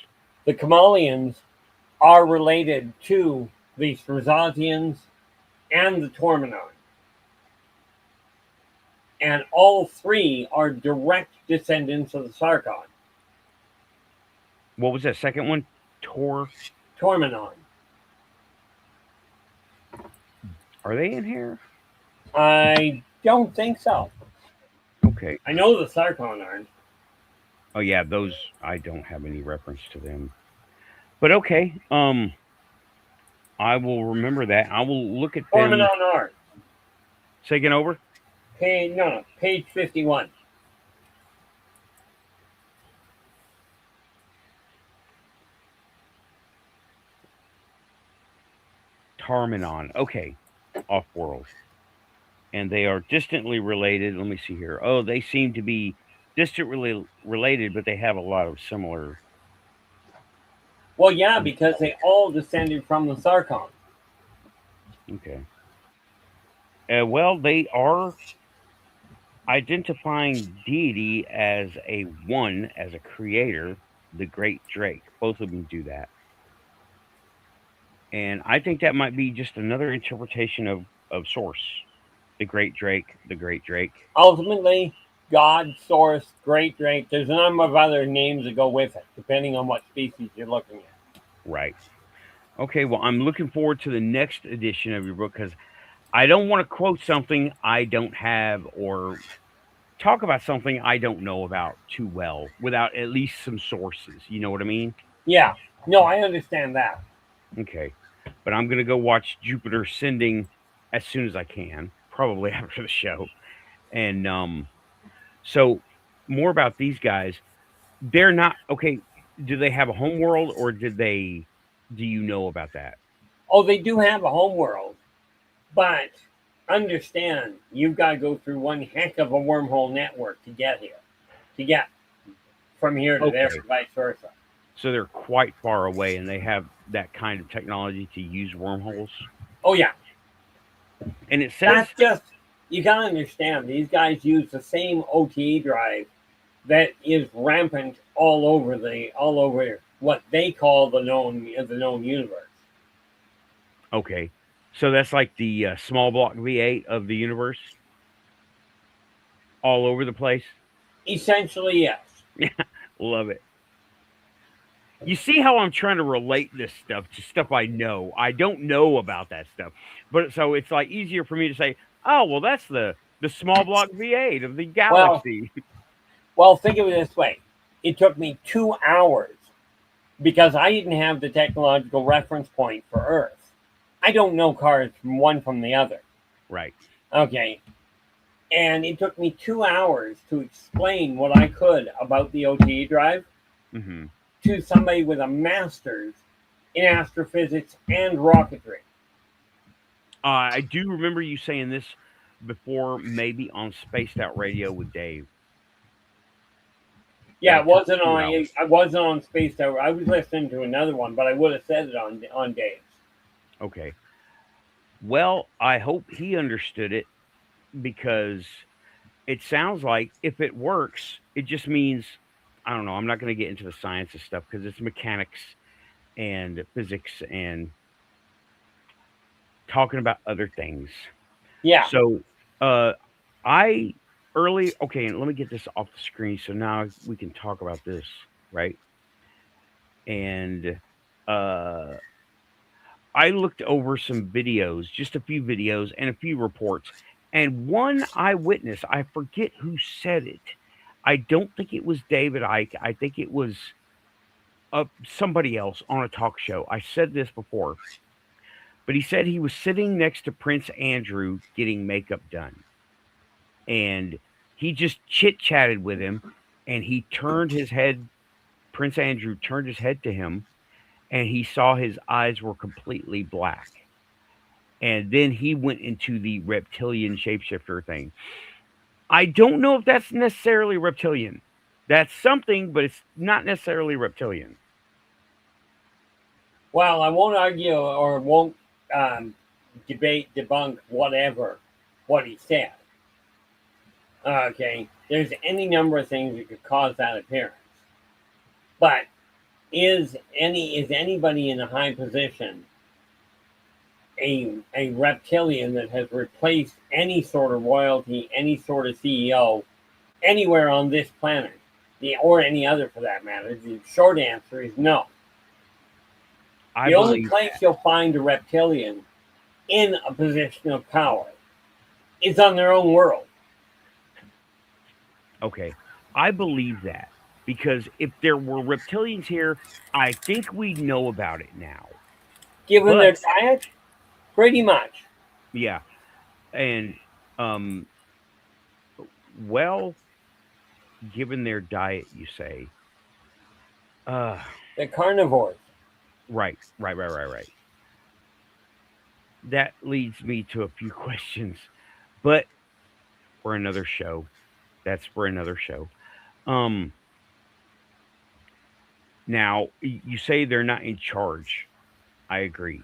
The chameleons are related to the Strazatians and the Tormenon. And all three are direct descendants of the Sarkon. What was that second one? Tormenon. Are they in here? I don't think so. Okay. I know the Sarkon aren't. Oh yeah, those I don't have any reference to them. But okay. I will remember that. I will look at them. Tormenon are. Say again over. Page 51. Tarmanon. Okay. Off-world. And they are distantly related. Let me see here. Oh, they seem to be distantly related, but they have a lot of similar. Well, yeah, because they all descended from the Sarkon. Okay. Well, they are identifying deity as as a creator, the Great Drake. Both of them do that. And I think that might be just another interpretation of Source. The Great Drake. Ultimately, God, Source, Great Drake. There's a number of other names that go with it, depending on what species you're looking at. Right. Okay, well, I'm looking forward to the next edition of your book because I don't want to quote something I don't have or talk about something I don't know about too well without at least some sources. You know what I mean? Yeah. No, I understand that. Okay. But I'm going to go watch Jupiter Ascending as soon as I can. probably after the show. And so more about these guys. They're not okay. Do they have a home world, or did they? Do you know about that? Oh, they do have a home world, but understand you've got to go through one heck of a wormhole network to get here, to get from here to there, Okay. and vice versa. So they're quite far away, and they have that kind of technology to use wormholes. Oh yeah, And it says, that's just you got to understand. These guys use the same OTE drive that is rampant all over what they call the known universe. okay, so that's like the small block V8 of the universe, all over the place. Essentially, yes. Love it. You see how I'm trying to relate this stuff to stuff I know. I don't know about that stuff, but so it's like easier for me to say, "Oh, well, that's the small block V8 of the Well, galaxy." well, think of it this way: it took me 2 hours because I didn't have the technological reference point for Earth. I don't know cars from one from the other. Right. Okay, and it took me 2 hours to explain what I could about the OTE drive Hmm. to somebody with a master's in astrophysics and rocketry. I do remember you saying this before, maybe on Spaced Out Radio with Dave. Yeah, It took 2 hours. I wasn't on Space Tower. I was listening to another one, but I would have said it on Dave's. Okay. Well, I hope he understood it because it sounds like if it works, it just means I don't know. I'm not going to get into the science of stuff because it's mechanics and physics and talking about other things. Yeah. So, I okay, and let me get this off the screen so now we can talk about this, right? And uh, I looked over some videos, just a few videos and a few reports, and one eyewitness, I forget who said it. I don't think it was David Icke. I think it was somebody else on a talk show. I said this before, but he said he was sitting next to Prince Andrew getting makeup done, and he just chit chatted with him, and he turned his head. Prince Andrew turned his head to him, and he saw his eyes were completely black. And then he went into the reptilian shapeshifter thing. I don't know if that's necessarily reptilian. That's something, but it's not necessarily reptilian. Well, I won't argue or won't debunk, whatever what he said. Okay, there's any number of things that could cause that appearance, but is anybody in a high position a reptilian that has replaced any sort of royalty, any sort of CEO anywhere on this planet, or any other for that matter? The short answer is no. I The only believe place that. you'll find a reptilian in a position of power is on their own world. Okay. I believe that because if there were reptilians here, I think we know about it now. Given But their diet, pretty much. yeah, and um, well, given their diet, you say, uh, They're carnivores. right. That leads me to a few questions, but for another show. That's for another show. Um, Now you say they're not in charge. I agree.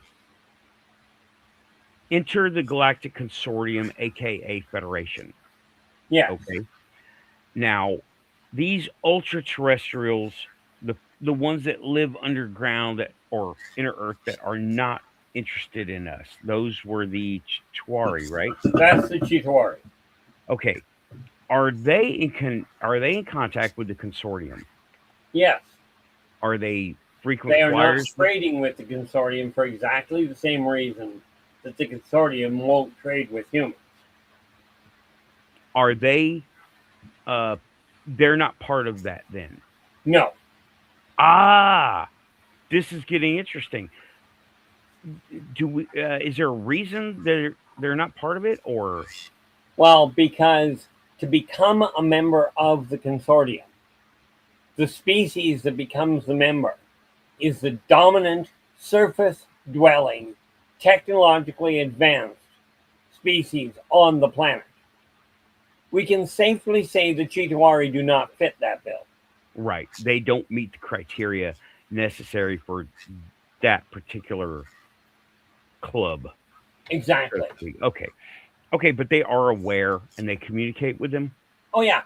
Enter the Galactic Consortium, aka Federation. Yes. Okay. Now, these ultra terrestrials, the ones that live underground that or inner Earth that are not interested in us, those were the Chitauri, right? That's the Chitauri. Okay. Are they in contact with the consortium? Yes. Are they frequent They are not flyers? trading with the consortium for exactly the same reason that the consortium won't trade with humans. Are they uh they're not part of that then? No. Ah, this is getting interesting. do we? Is there a reason they're not part of it, or Well, because to become a member of the consortium, the species that becomes the member is the dominant surface dwelling, technologically advanced species on the planet. We can safely say the Chitauri do not fit that bill. right? They don't meet the criteria necessary for that particular club. so Exactly. to speak. Okay, okay, but they are aware and they communicate with them. Oh, yeah.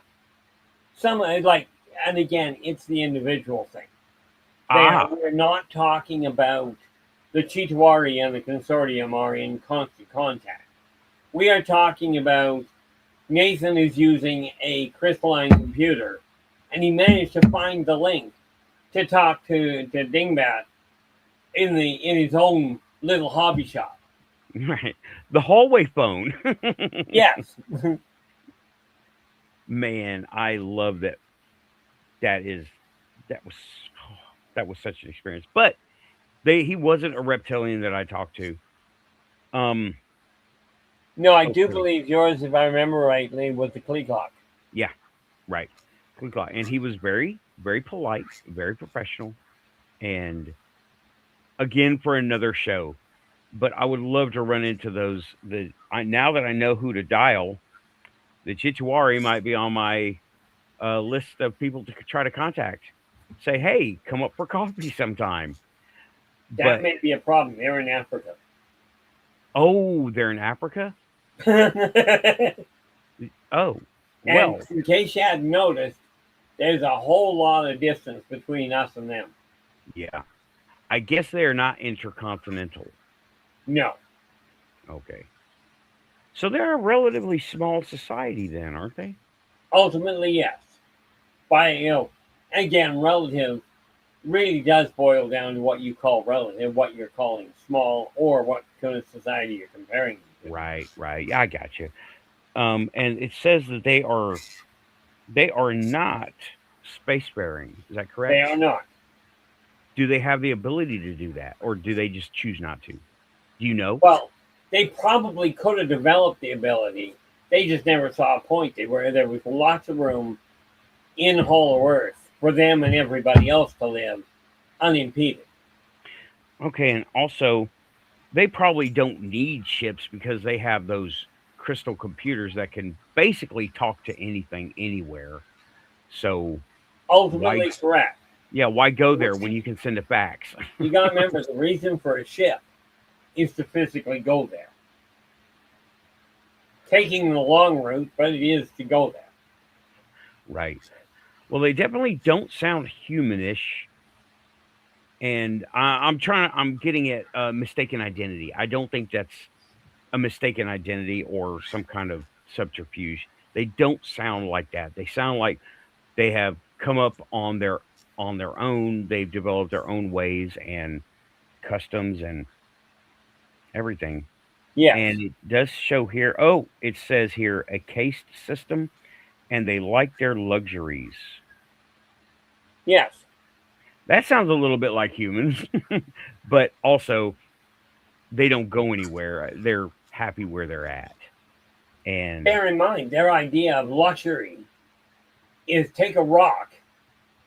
Some like, and again, it's the individual thing. Ah, We're not talking about the Chitauri and the consortium are in constant contact. We are talking about Nathan is using a crystalline computer, and he managed to find the link to talk to Dingbat in his own little hobby shop. right. The hallway phone. Yes. Man, I love that. That is that was that was such an experience. But he wasn't a reptilian that I talked to. Um, No, I do okay. believe yours, if I remember rightly, was the Kleecock. Yeah, right. And he was very, very polite, very professional, and again for another show. But I would love to run into those. Now that I know who to dial, the Chichuari might be on my list of people to try to contact. Say, hey, come up for coffee sometime. That But may be a problem. They're in Africa. oh, they're in Africa. And Oh, well, in case you hadn't noticed, there's a whole lot of distance between us and them. yeah. I guess they are not intercontinental. No. Okay. So they're a relatively small society then, aren't they? Ultimately, yes. By, again, relative really does boil down to what you call relative, what you're calling small, or what kind of society you're comparing them to. Right, right. Yeah, I got you. And it says that they are not spacefaring. Is that They correct? are not. Do they have the ability to do that, or do they just choose not to? Do you know? Well, they probably could have developed the ability. They just never saw a point where there was lots of room in Hollow Earth for them and everybody else to live unimpeded. Okay, and also they probably don't need ships because they have those crystal computers that can basically talk to anything anywhere. So why Ultimately correct. yeah, why go there when you can send a fax? You got to remember the reason for a ship is to physically go there. Taking the long route, but it is to go there. Right. Well, they definitely don't sound humanish. And I'm getting at mistaken identity. I don't think that's a mistaken identity or some kind of subterfuge. They don't sound like that. They sound like they have come up on their own. They've developed their own ways and customs and everything. Yes. And it does show here. Oh, it says here a caste system, and they like their luxuries. Yes. That sounds a little bit like humans, but also they don't go anywhere. They're happy where they're at. And Bear in mind, their idea of luxury is take a rock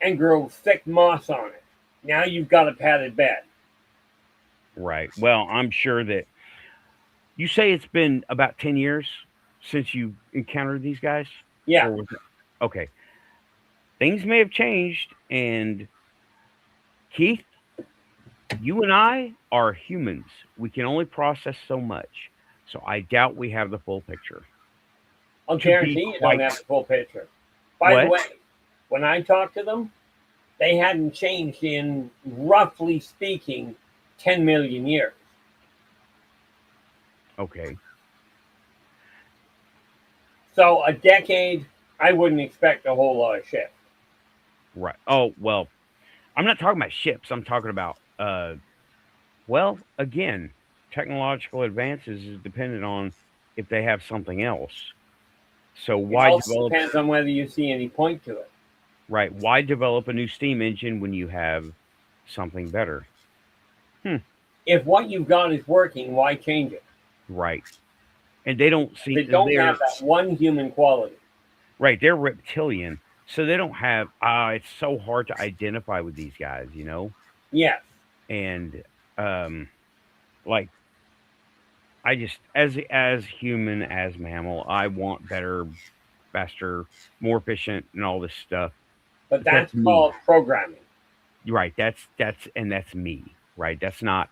and grow thick moss on it. Now you've got a padded bed. right. Well, I'm sure that you say it's been about 10 years since you encountered these guys? Yeah. Or was it? Okay. Things may have changed. And Keith, you and I are humans. We can only process so much. So I doubt we have the full picture. I'll To be guarantee you don't quite have the full picture. By the what? way, when I talked to them, they hadn't changed in, roughly speaking, 10 million years. Okay. So a decade, I wouldn't expect a whole lot of shift. Right. Oh, well, I'm not talking about ships. I'm talking about well, again, technological advances is dependent on if they have something else. So It why also develop depends on whether you see any point to it. right? Why develop a new steam engine when you have something better? Hmm. if what you've got is working, why change it? Right. And they don't see They don't have that one human quality. Right, they're reptilian, so they don't have. It's so hard to identify with these guys, you know. Yes. And like I just, as human, as mammal, I want better, faster, more efficient, and all this stuff. But That's that's me. called programming. Right. That's me. Right. That's not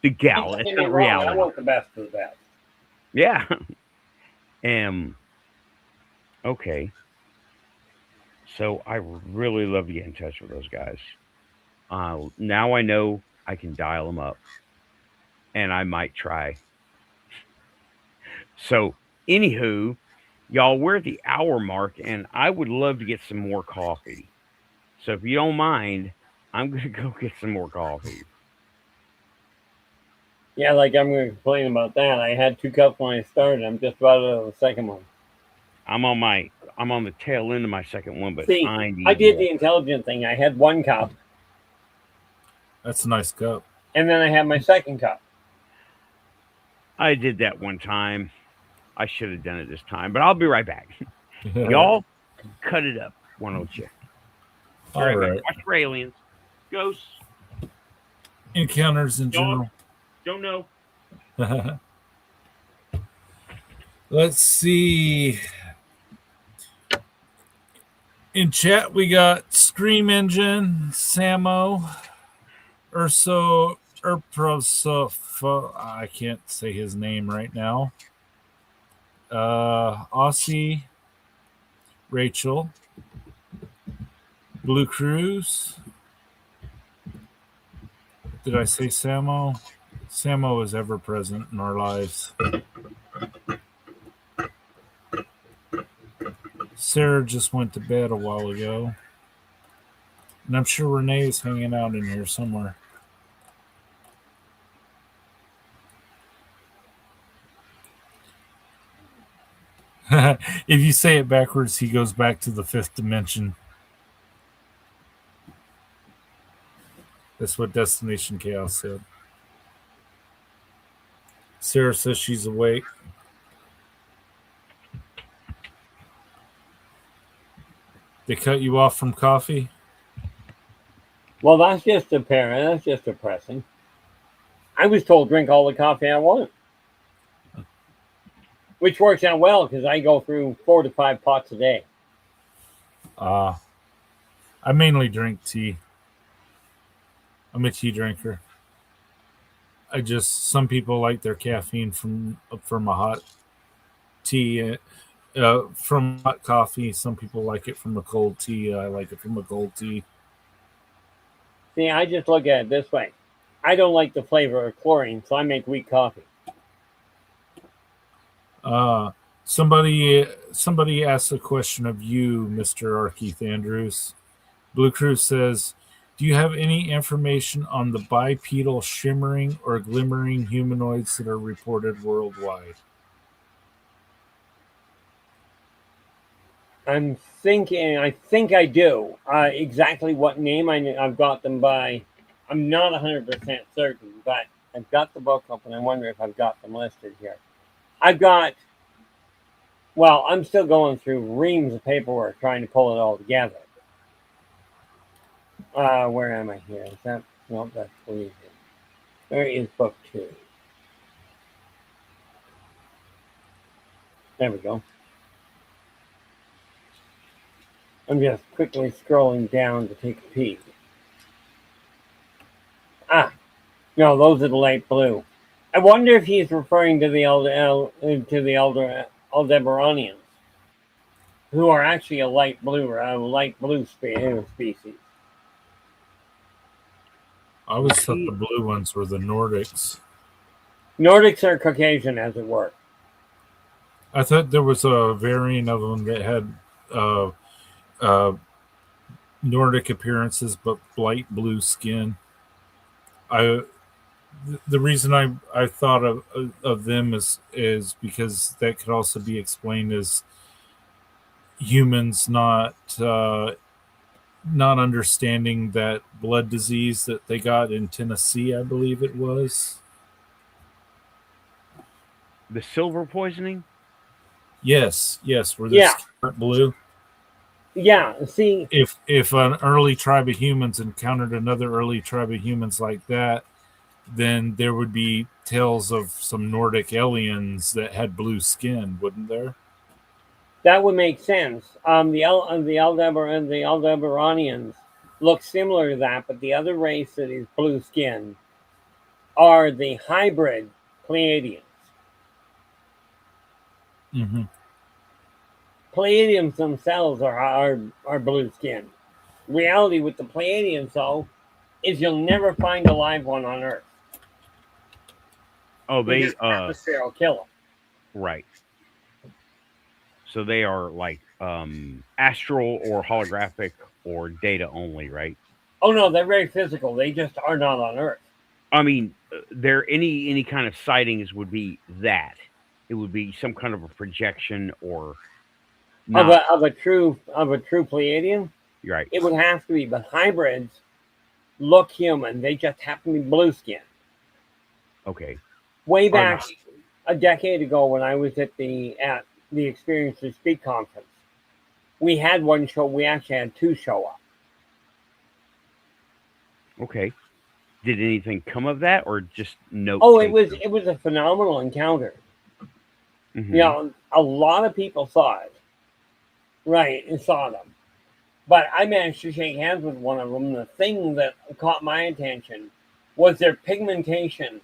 the gal. Don't That's get me not wrong, I reality. want the best of the best. Yeah. Okay. So I really love to get in touch with those guys. Now I know I can dial them up, and I might try. So, anywho, y'all, we're at the hour mark, and I would love to get some more coffee. So, if you don't mind, I'm gonna go get some more coffee. Yeah, like I'm going to complain about that. I had 2 cups when I started. I'm just about out of the second one. I'm on the tail end of my second one, but See, I need I did more. the intelligent thing. I had 1 cup, That's a nice cup. and then I had my second cup. I did that one time. I should have done it this time, but I'll be right back. Y'all, cut it up. One old chick. All right. Watch for aliens, ghosts. Encounters in general. Don't know. Let's see. In chat, we got Scream Engine, Samo, Urso, I can't say his name right now. Aussie, Rachel, Blue Cruise. Did I say Samo? Samo is ever present in our lives. Sarah just went to bed a while ago. And I'm sure Renee is hanging out in here somewhere. If you say it backwards, he goes back to the 5th dimension. That's what Destination Chaos said. Sarah says she's awake. They cut you off from coffee? Well, that's just apparent. That's just depressing. I was told drink all the coffee I want, which works out well because I go through 4 to 5 pots a day. I mainly drink tea. I'm a tea drinker. Some people like their caffeine from a hot tea, from hot coffee. Some people like it from a cold tea. I like it from a cold tea. See, I just look at it this way. I don't like the flavor of chlorine, so I make weak coffee. Somebody asked a question of you, Mr. Arkeith Andrews. Blue Cruise says, do you have any information on the bipedal shimmering or glimmering humanoids that are reported worldwide? I think I do. Exactly what name I've got them by, I'm not 100% certain, but I've got the book open. I wonder if I've got them listed here. I'm still going through reams of paperwork trying to pull it all together. Where am I here? Is that, no, that's easy. Where is book 2? There we go. I'm just quickly scrolling down to take a peek. No, those are the light blue. I wonder if he's referring to the Aldebaranians, who are actually a light blue species. I always thought the blue ones were the Nordics. Nordics are Caucasian, as it were. I thought there was a variant of them that had Nordic appearances but light blue skin. The reason I thought of them is because that could also be explained as humans not not understanding that blood disease that they got in Tennessee, I believe it was. The silver poisoning? Yes, where their Yeah, skin went blue. yeah. See, If an early tribe of humans encountered another early tribe of humans like that, then there would be tales of some Nordic aliens that had blue skin, wouldn't there? that would make sense. The Aldebaranians look similar to that, but the other race that is blue skinned are the hybrid Pleiadians. Mm-hmm. Pleiadians themselves are blue skinned. Reality with the Pleiadians, though, is you'll never find a live one on Earth Oh, because the atmosphere will kill them. right. So they are like astral or holographic or data only, right? Oh no, they're very physical. They just are not on Earth. I mean, there any kind of sightings would be that. It would be some kind of a projection or Of not. a true Pleiadian, Right. it would have to be. But hybrids look human. They just happen to be blue skin. Okay. Way Are back the, a decade ago, when I was at the Experience to Speak conference, we had one show. We actually had two show up. okay. Did anything come of that, or just note Oh, taking? it was a phenomenal encounter. Mm-hmm. You know, a lot of people saw it, right, and saw them. But I managed to shake hands with one of them. The thing that caught my attention was their pigmentation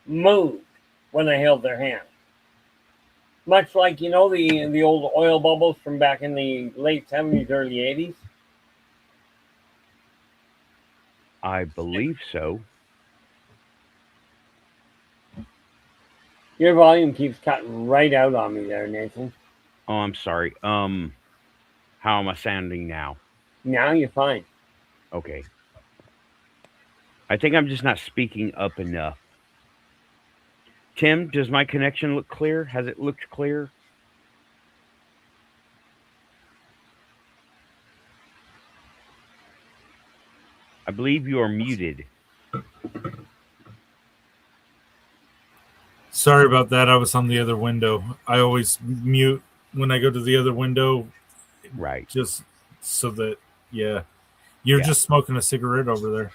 moved when I held their hand. Much like, you know, the old oil bubbles from back in the late 70s, early 80s. I believe so. Your volume keeps cutting right out on me there, Nathan. Oh, I'm sorry. How am I sounding now? Now you're fine. Okay. I think I'm just not speaking up enough. Tim, does my connection look clear? Has it looked clear? I believe you are muted. Sorry about that. I was on the other window. I always mute when I go to the other window, Right. just so that, yeah. You're Yeah. just smoking a cigarette over there.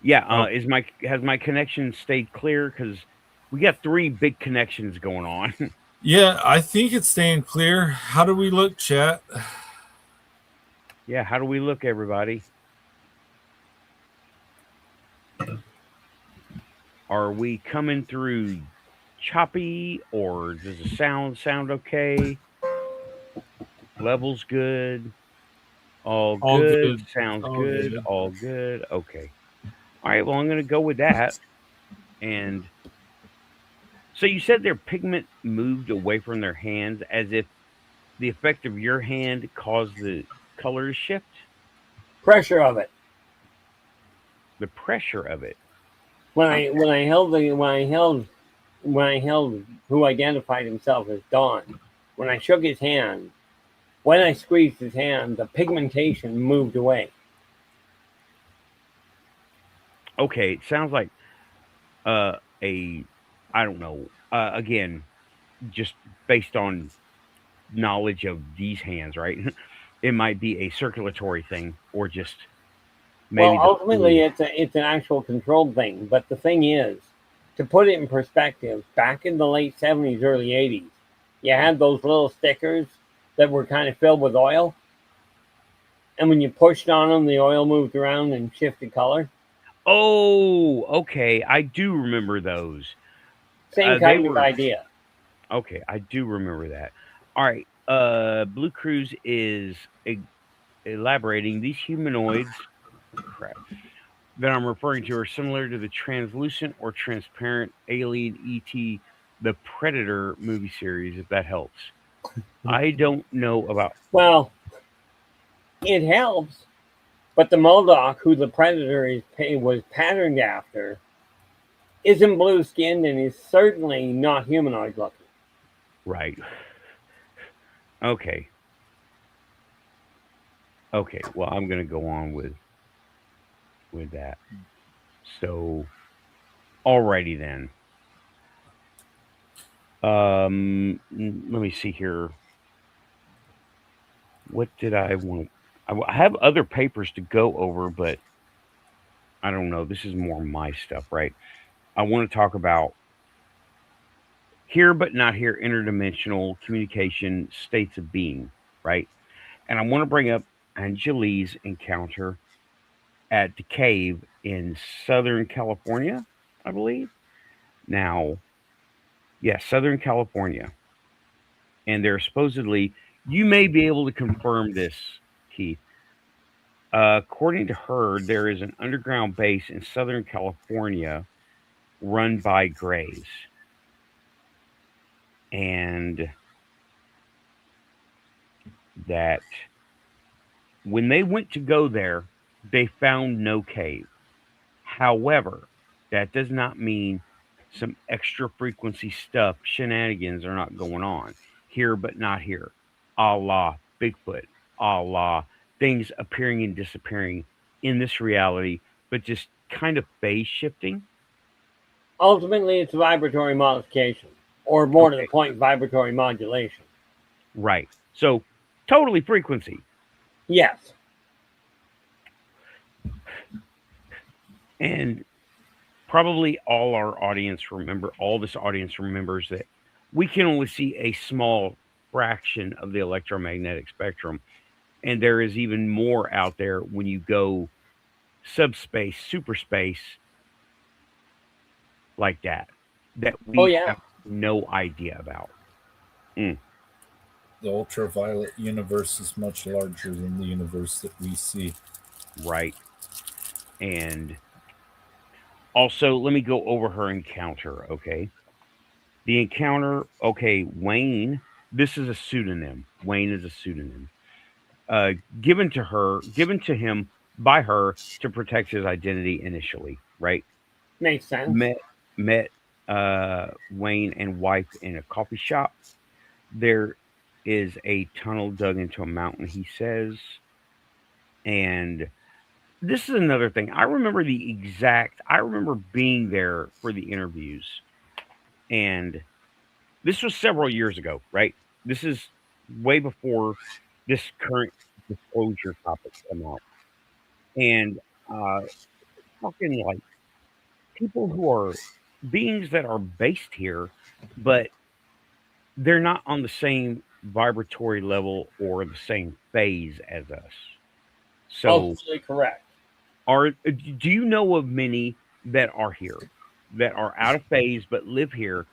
Yeah. Oh. Has my connection stayed clear? Because we got three big connections going on. Yeah, I think it's staying clear. How do we look, chat? Yeah. How do we look, everybody? Are we coming through choppy, or does the sound okay? Levels good. All All good. good. Sounds All good. good. All good. Okay. All right. Well, I'm going to go with that. And so you said their pigment moved away from their hands as if the effect of your hand caused the color to shift? Pressure of it. The pressure of it. When I held who identified himself as Don, when I shook his hand, when I squeezed his hand, the pigmentation moved away. Okay, it sounds like a I don't know. Again, just based on knowledge of these hands, right? It might be a circulatory thing or just Well, maybe the ultimately, fluid. it's an actual controlled thing. But the thing is, to put it in perspective, back in the late 70s, early 80s, you had those little stickers that were kind of filled with oil, and when you pushed on them, the oil moved around and shifted color. Oh, okay. I do remember those. Same They kind of were idea. okay. I do remember that. All right. Blue Cruise is elaborating these humanoids. Crap. That I'm referring to are similar to the translucent or transparent alien ET, the Predator movie series, if that helps. I don't know about. Well, it helps, but the Muldock, who the Predator was patterned after, isn't blue skinned and is certainly not humanoid looking. Right. Okay. Okay, well, I'm going to go on with that. So, alrighty then. Let me see here. What did I want? I have other papers to go over, but I don't know. This is more my stuff, right? I want to talk about here but not here interdimensional communication states of being, right? And I want to bring up Angeli's encounter at the cave in Southern California, I believe. Now, yeah, Southern California. And they're supposedly, you may be able to confirm this, Keith. According to her, there is an underground base in Southern California run by Greys. And that when they went to go there, they found no cave. However, that does not mean some extra frequency stuff, shenanigans are not going on here, but not here. A la Bigfoot, a la things appearing and disappearing in this reality, but just kind of phase shifting. Ultimately, it's vibratory modification, or more to the Okay. point, vibratory modulation. Right. So, totally frequency. Yes. And probably all this audience remembers that we can only see a small fraction of the electromagnetic spectrum. And there is even more out there when you go subspace, superspace, like that Oh, we yeah. have no idea about. The ultraviolet universe is much larger than the universe that we see. Right. And also, let me go over her encounter, okay? The encounter, okay, Wayne, this is a pseudonym. Wayne is a pseudonym. Given to him by her to protect his identity initially, right? Makes sense. Met Wayne and wife in a coffee shop. There is a tunnel dug into a mountain, he says. And this is another thing. I remember being there for the interviews. And this was several years ago, right? This is way before this current disclosure topic came out. And talking like people who are beings that are based here, but they're not on the same vibratory level or the same phase as us. So, Absolutely correct. do you know of many that are here, that are out of phase but live here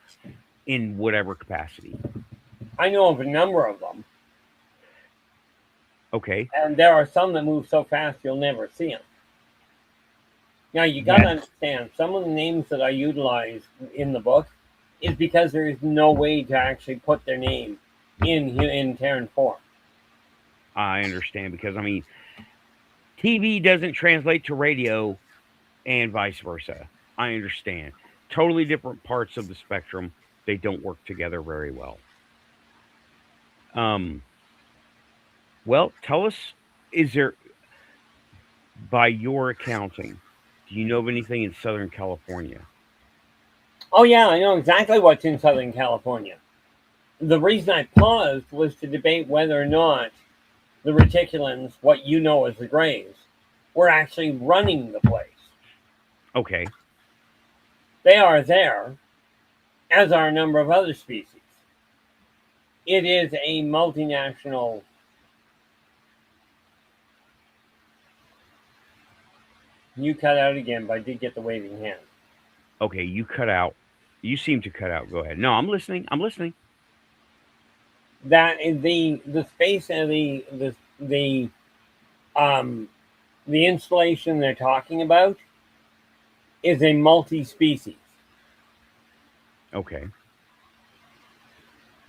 in whatever capacity? I know of a number of them, Okay, and there are some that move so fast you'll never see them. Now, you got to understand, some of the names that I utilize in the book is because there is no way to actually put their name in Terran form. I understand because I mean, TV doesn't translate to radio and vice versa. I understand. Totally different parts of the spectrum. They don't work together very well. Well, tell us, is there, by your accounting, do you know of anything in Southern California? Oh, yeah, I know exactly what's in Southern California. The reason I paused was to debate whether or not the Reptilians, what you know as the Greys, were actually running the place. Okay. They are there, as are a number of other species. It is a multinational. You cut out again, but I did get the waving hand. Okay, you cut out. You seem to cut out. Go ahead. No, I'm listening. I'm listening. That is the space and the installation they're talking about is a multi-species. Okay.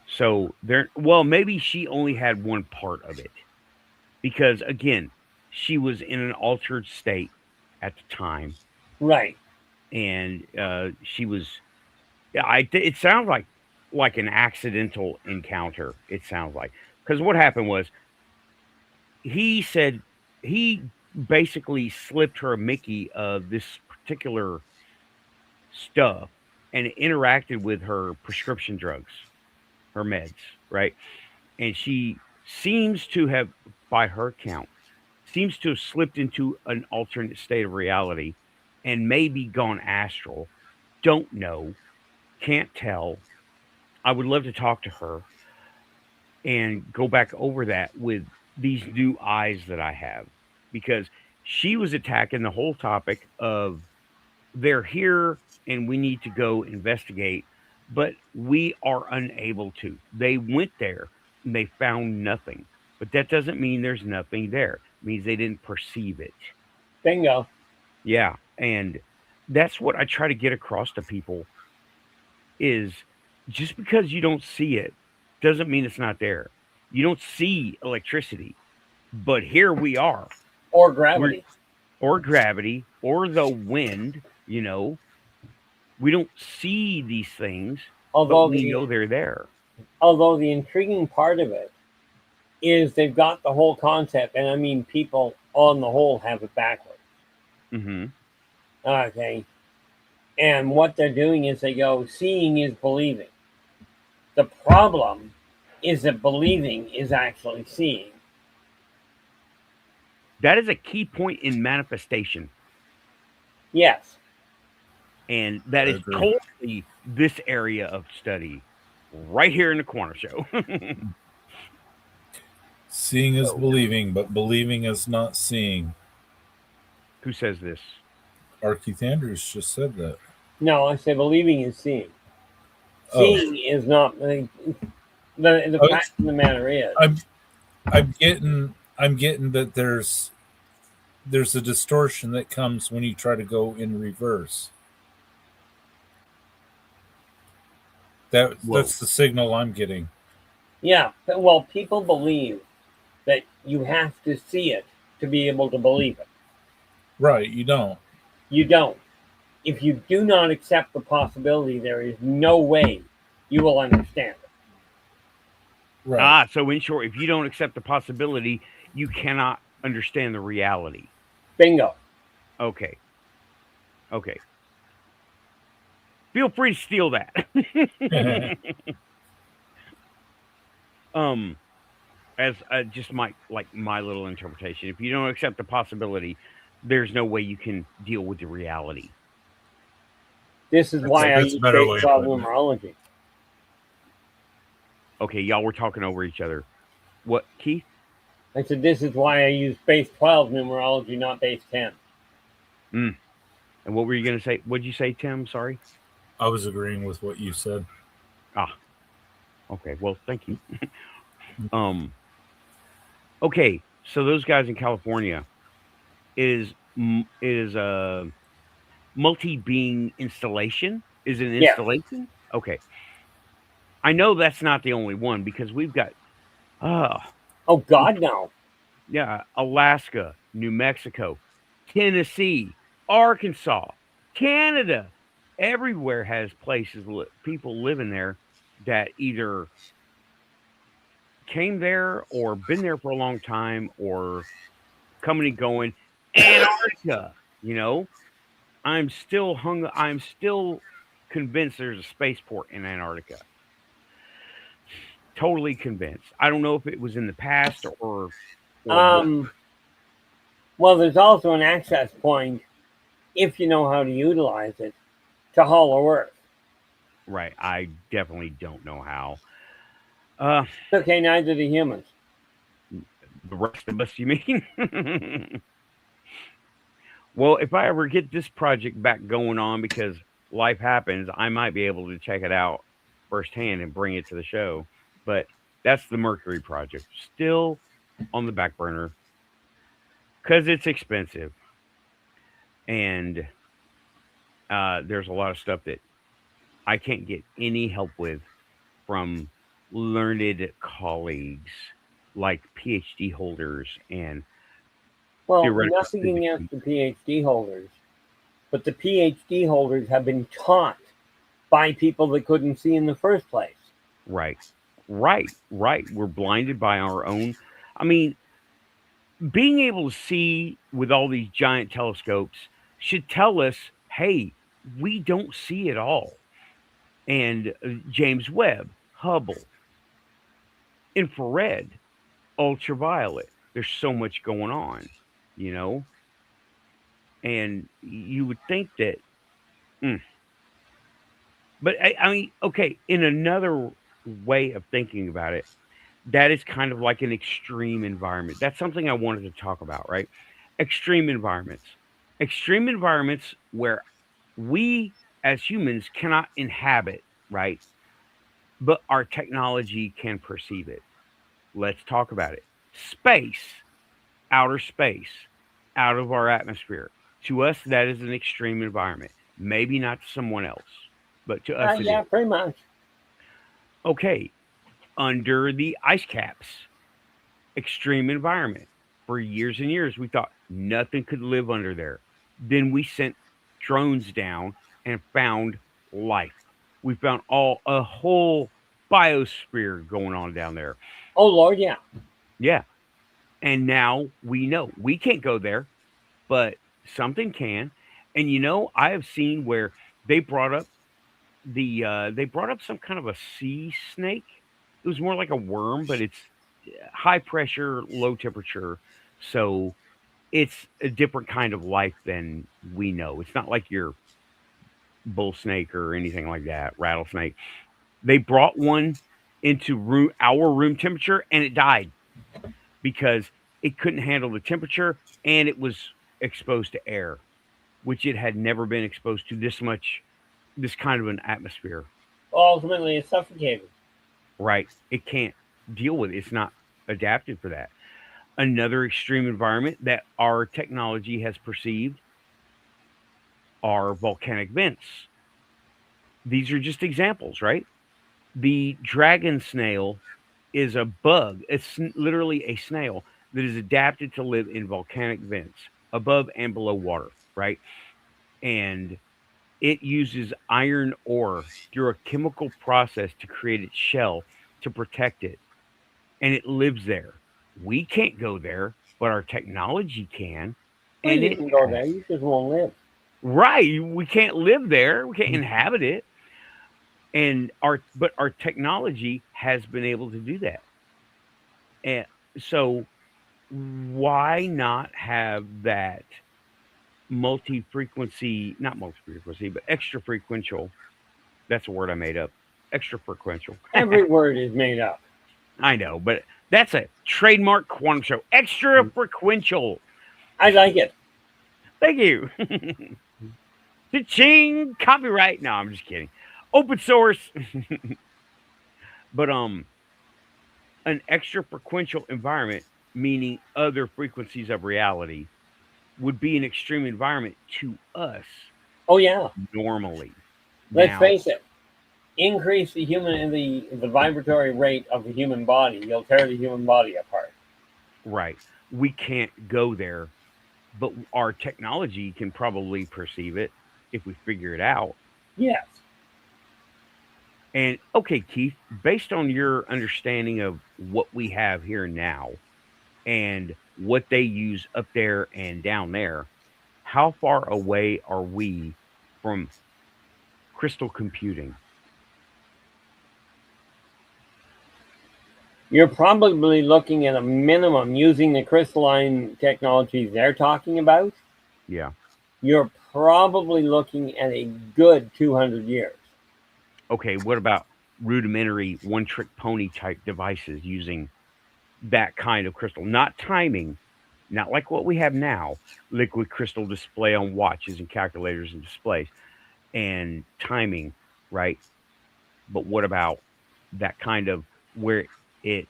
So there, well, maybe she only had one part of it because again, she was in an altered state at the time, Right. and she was. Yeah, it sounds like an accidental encounter. It sounds like because what happened was he said he basically slipped her a Mickey of this particular stuff, and it interacted with her prescription drugs, her meds, right? And she seems to have, by her count, seems to have slipped into an alternate state of reality and maybe gone astral. Don't know, can't tell. I would love to talk to her and go back over that with these new eyes that I have, because she was attacking the whole topic of they're here and we need to go investigate, but we are unable to. They went there and they found nothing, but that doesn't mean there's nothing there. It means they didn't perceive it. Bingo. Yeah, and that's what I try to get across to people is just because you don't see it doesn't mean it's not there. You don't see electricity, but here we are. Or We're, gravity. or gravity or the wind, you know. We don't see these things, but Although we the know they're there. although the intriguing part of it is they've got the whole concept, and I mean people on the whole have it backwards. Hmm. Okay. And what they're doing is they go, seeing is believing. The problem is that believing is actually seeing. That is a key point in manifestation. Yes. And that I is agree. totally this area of study right here in the corner show. Seeing is believing, but believing is not seeing. Who says this? R. Keith Andrews just said that. No, I say believing is seeing. Oh. Seeing is not the fact of the matter is. I'm getting that there's a distortion that comes when you try to go in reverse. That's the signal I'm getting. Yeah. Well, people believe that you have to see it to be able to believe it. Right, you don't. You don't. If you do not accept the possibility, there is no way you will understand it. Right. So in short, if you don't accept the possibility, you cannot understand the reality. Bingo. Okay. Feel free to steal that. As just my little interpretation. If you don't accept the possibility, there's no way you can deal with the reality. This is why I That's a use better way base of 12 putting it. numerology. Okay, y'all were talking over each other. What, Keith? I said this is why I use base 12 numerology, not base 10. And what were you going to say? What'd you say, Tim? Sorry. I was agreeing with what you said. Okay. Well, thank you. Okay. So those guys in California is a multi-being installation. Is it an Yes. installation? Okay. I know that's not the only one because we've got Oh, God, no. yeah, Alaska, New Mexico, Tennessee, Arkansas, Canada. Everywhere has places, people living there that either came there or been there for a long time or coming and going. Antarctica, you know, I'm still convinced there's a spaceport in Antarctica. Totally convinced. I don't know if it was in the past or Well, there's also an access point, if you know how to utilize it, to Hollow Earth. right. I definitely don't know how. Okay, neither do humans. The rest of us, you mean? Well, if I ever get this project back going on because life happens, I might be able to check it out firsthand and bring it to the show. But that's the Mercury project. Still on the back burner because it's expensive. And there's a lot of stuff that I can't get any help with from learned colleagues like PhD holders and Well, theoretical nothing physics. against the PhD holders, but the PhD holders have been taught by people that couldn't see in the first place. Right. We're blinded by our own. I mean, being able to see with all these giant telescopes should tell us, hey, we don't see it all. And James Webb, Hubble, infrared, ultraviolet. There's so much going on, you know? And you would think that, mm. But I mean, okay, in another way of thinking about it, that is kind of like an extreme environment. That's something I wanted to talk about, right? Extreme environments. Extreme environments where we as humans cannot inhabit, right? But our technology can perceive it. Let's talk about it. Space, outer space, out of our atmosphere. To us, that is an extreme environment. Maybe not to someone else, but to us, it Yeah, is. pretty much. Okay, under the ice caps, extreme environment. For years and years, we thought nothing could live under there. Then we sent drones down and found life. We found a whole biosphere going on down there. Oh Lord, yeah. Yeah. And now we know we can't go there, but something can. And I have seen where they brought up they brought up some kind of a sea snake. It was more like a worm, but it's high pressure, low temperature. So it's a different kind of life than we know. It's not like your bull snake or anything like that, rattlesnake. They brought one into our room temperature and it died because it couldn't handle the temperature and it was exposed to air, which it had never been exposed to this kind of an atmosphere. Ultimately, it's suffocating. Right? It can't deal with it. It's not adapted for that. Another extreme environment that our technology has perceived are volcanic vents. These are just examples, right? The dragon snail is a bug. It's literally a snail that is adapted to live in volcanic vents above and below water, right? And it uses iron ore through a chemical process to create its shell to protect it. And it lives there. We can't go there, but our technology can. Well, And you it can go has. there. You just won't live. Right. We can't live there. We can't inhabit it. And our technology has been able to do that. And so why not have that multi-frequency, not multi-frequency, but extra frequential. That's a word I made up. Extra frequential. Every word is made up. I know, but that's a trademark quantum show. Extra frequential. I like it. Thank you. Ching copyright. No, I'm just kidding. Open source. But an extra frequential environment, meaning other frequencies of reality, would be an extreme environment to us Oh yeah. normally. Let's Now, face it. Increase the vibratory rate of the human body, you'll tear the human body apart. right, we can't go there, but our technology can probably perceive it if we figure it out. Yes. And okay, Keith, based on your understanding of what we have here now and what they use up there and down there, how far away are we from crystal computing? You're probably looking at a minimum using the crystalline technologies they're talking about. Yeah. You're probably looking at a good 200 years. Okay, what about rudimentary one trick pony type devices using that kind of crystal? Not timing, not like what we have now, liquid crystal display on watches and calculators and displays and timing, right? But what about that kind of where it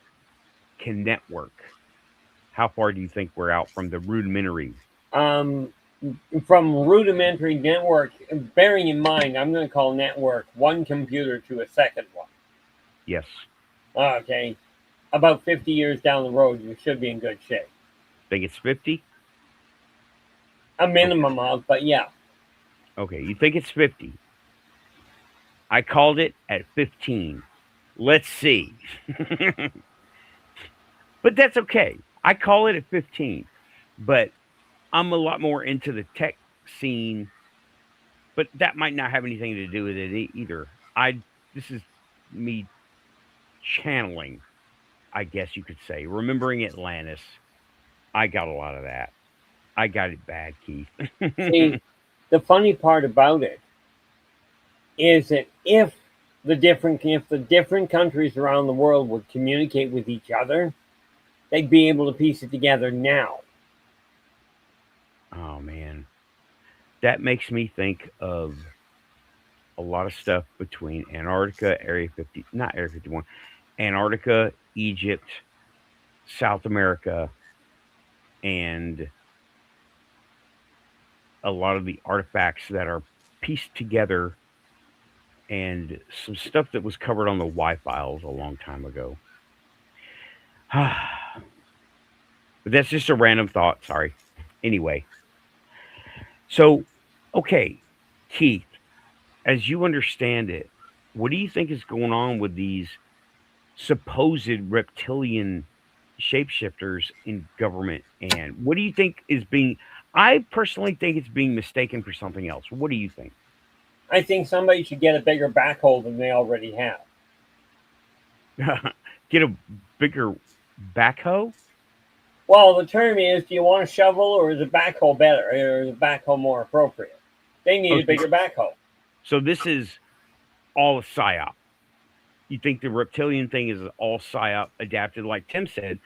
can network? How far do you think we're out from the rudimentary? Um, from rudimentary network, bearing in mind, I'm going to call network one computer to a second one. Yes. Okay. About 50 years down the road, you should be in good shape. Think it's 50? A minimum of, but yeah. Okay, you think it's 50. I called it at 15. Let's see. But that's okay. I call it at 15, but I'm a lot more into the tech scene, but that might not have anything to do with it either. This is me channeling, I guess you could say, remembering Atlantis. I got a lot of that. I got it bad, Keith. See, the funny part about it is that if the different countries around the world would communicate with each other, they'd be able to piece it together now. Oh man, that makes me think of a lot of stuff between Antarctica, Area 50, not Area 51, Antarctica, Egypt, South America, and a lot of the artifacts that are pieced together and some stuff that was covered on the Y files a long time ago. But that's just a random thought. Sorry. Anyway, so, okay, Keith, as you understand it, what do you think is going on with these supposed reptilian shapeshifters in government? And what do you think is being, I personally think it's being mistaken for something else. What do you think? I think somebody should get a bigger backhoe than they already have. Get a bigger backhoe? Well, the term is, do you want a shovel or is a backhoe better? Or is a backhoe more appropriate? They need a bigger backhoe. So this is all a psyop. You think the reptilian thing is all psyop adapted? Like Tim said,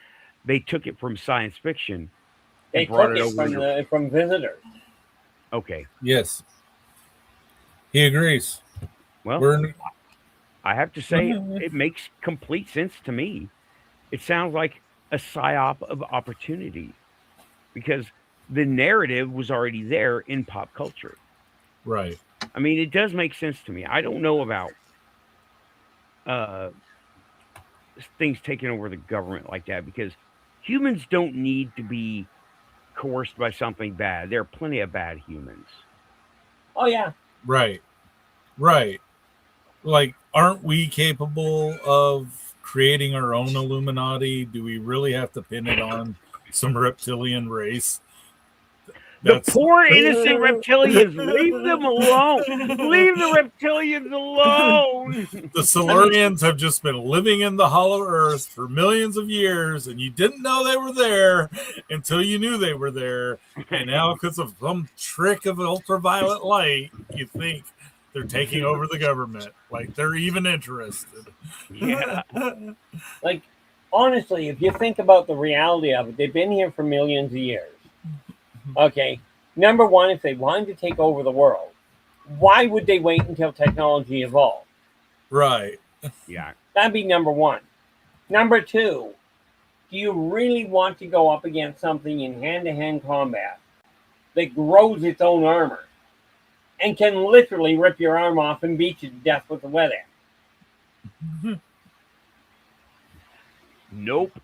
they took it from science fiction. They took it from visitors. Okay. Yes. He agrees. Well, I have to say, it makes complete sense to me. It sounds like a psyop of opportunity because the narrative was already there in pop culture. Right. I mean, it does make sense to me. I don't know about things taking over the government like that because humans don't need to be coerced by something bad. There are plenty of bad humans. Oh, yeah. Right. Right. Like, aren't we capable of creating our own Illuminati? Do we really have to pin it on some reptilian race? The poor innocent reptilians, leave them alone. Leave the reptilians alone. The Silurians have just been living in the hollow earth for millions of years, and you didn't know they were there until you knew they were there. And now, because of some trick of ultraviolet light, you think they're taking over the government. Like, they're even interested. Yeah. Like, honestly, if you think about the reality of it, they've been here for millions of years. Okay, number one, if they wanted to take over the world, why would they wait until technology evolved? Right. Yeah. That'd be number one. Number two, do you really want to go up against something in hand-to-hand combat that grows its own armor and can literally rip your arm off and beat you to death with the wet end? Nope.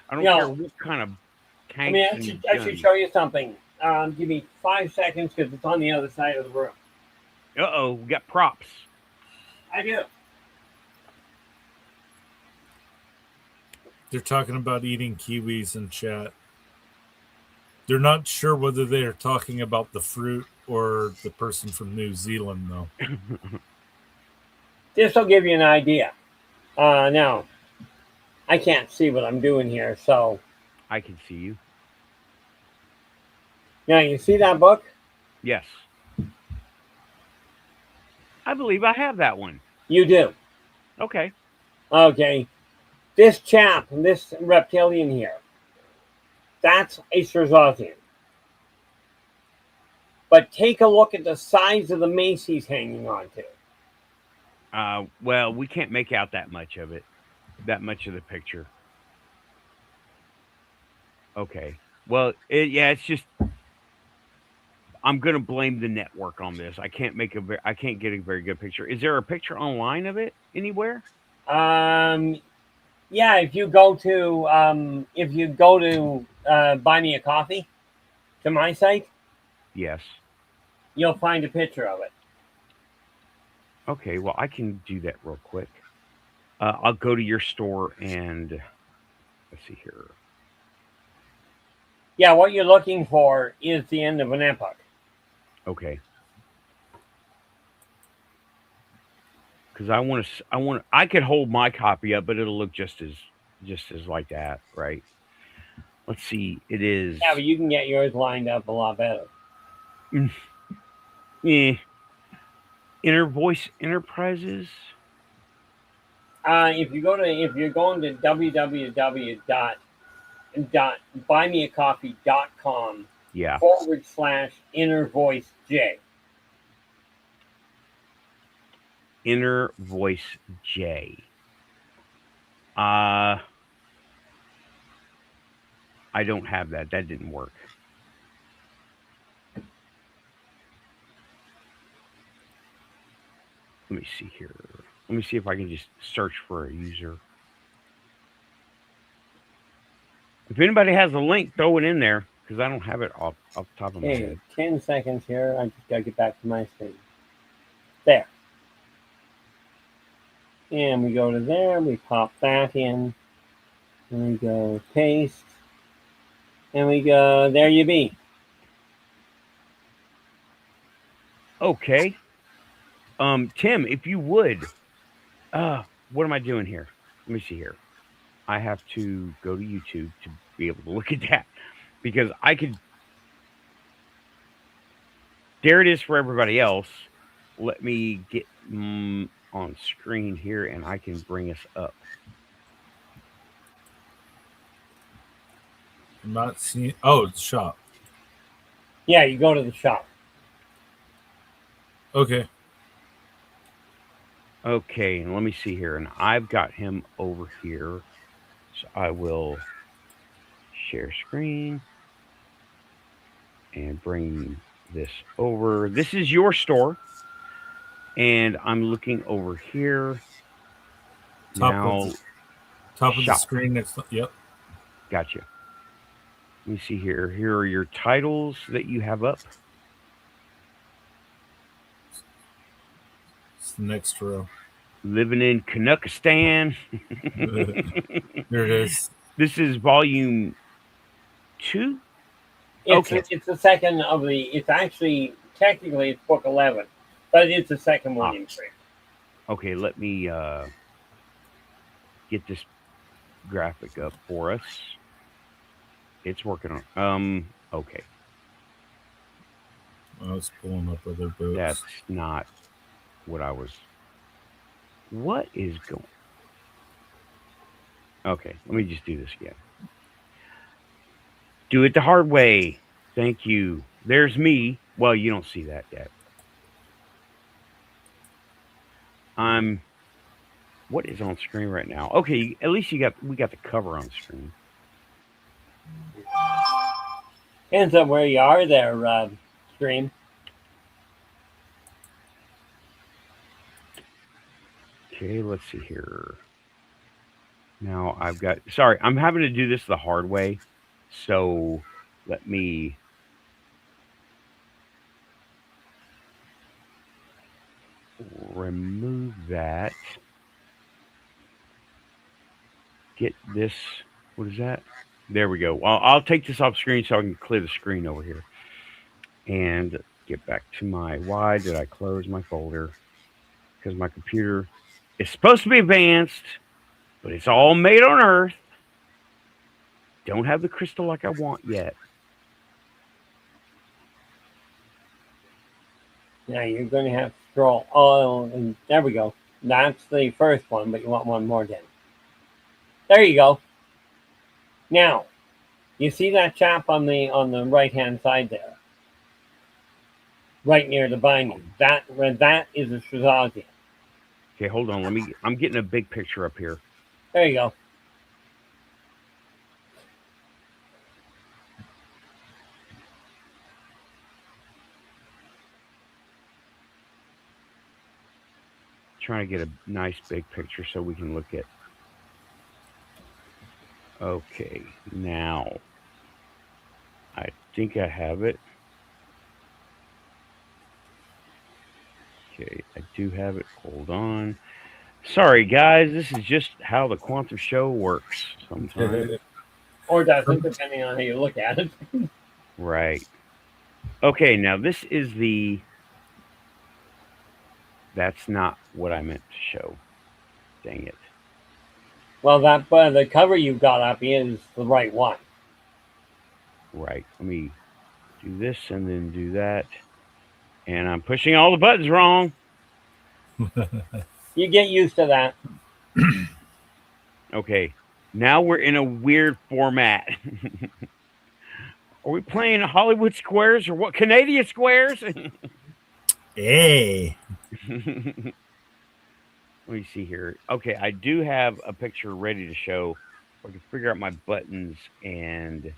I don't care what kind of tanks. I mean, I should show you something. Give me 5 seconds because it's on the other side of the room. Uh-oh, we got props. I do. They're talking about eating kiwis in chat. They're not sure whether they are talking about the fruit or the person from New Zealand, though. This will give you an idea. Now, I can't see what I'm doing here, so... I can see you. Now, you see that book? Yes. I believe I have that one. You do. Okay. Okay. This chap, this reptilian here, that's a Cerzozian. But take a look at the size of the mace he's hanging on to. Well, we can't make out that much of it. That much of the picture. Okay. Well, it's just I'm going to blame the network on this. I can't get a very good picture. Is there a picture online of it anywhere? Yeah, if you go to Buy Me a Coffee to my site, yes, you'll find a picture of it. Okay, well, I can do that real quick. I'll go to your store and Let's see here. Yeah, what you're looking for is the end of an epoch. Okay. Because I could hold my copy up, but it'll look just as like that, right? Let's see. It is. Yeah, but you can get yours lined up a lot better. Yeah. Inner Voice Enterprises. If you're going to www.buymeacoffee.com Yeah. /inner voice J. Inner Voice J. I don't have that. That didn't work. Let me see here. Let me see if I can just search for a user. If anybody has a link, throw it in there because I don't have it off the top of my Okay, head. 10 seconds here. I just got to get back to my screen. There. And we go to there. We pop that in. And we go paste. And we go, there you be. Okay. Tim, if you would, what am I doing here? Let me see here. I have to go to YouTube to be able to look at that because I could. There it is for everybody else. Let me get on screen here and I can bring us up. I'm not seeing. Oh, it's shop. Yeah, you go to the shop. Okay. Okay, and let me see here. And I've got him over here. So I will share screen and bring this over. This is your store. And I'm looking over here. Top Now, of the shop. screen next. Yep. Gotcha. Let me see here. Here are your titles that you have up. It's the next row. Living in Canuckistan. There it is. This is volume 2. It's the second of the. It's actually technically it's book 11, but it's the second one in print. Okay, let me get this graphic up for us. It's working on. Okay. I was pulling up other books. That's not what I was. What is going? Okay, let me just do this again. Do it the hard way. Thank you. There's me. Well, you don't see that yet. What is on screen right now? Okay, at least we got the cover on screen. Depends on where you are there, Stream. Okay, let's see here. Now I've got. Sorry, I'm having to do this the hard way. So let me. Remove that. Get this. What is that? There we go. Well, I'll take this off screen so I can clear the screen over here. And get back to my. Why did I close my folder? Because my computer is supposed to be advanced, but it's all made on Earth. Don't have the crystal like I want yet. Now you're going to have to scroll. Oh, and there we go. That's the first one, but you want one more then. There you go. Now, you see that chap on the right hand side there, right near the binding. That is a Shazazian. Okay, hold on. I'm getting a big picture up here. There you go. Trying to get a nice big picture so we can look at. Okay, now I think I have it. Okay, I do have it. Hold on. Sorry, guys. This is just how the quantum show works sometimes. Or doesn't, depending on how you look at it. Right. Okay, now this is the. That's not what I meant to show. Dang it. Well, that the cover you got up is the right one. Right. Let me do this and then do that. And I'm pushing all the buttons wrong. You get used to that. Okay. Now we're in a weird format. Are we playing Hollywood Squares or what? Canadian Squares? Hey. Let me see here. Okay, I do have a picture ready to show. I can figure out my buttons and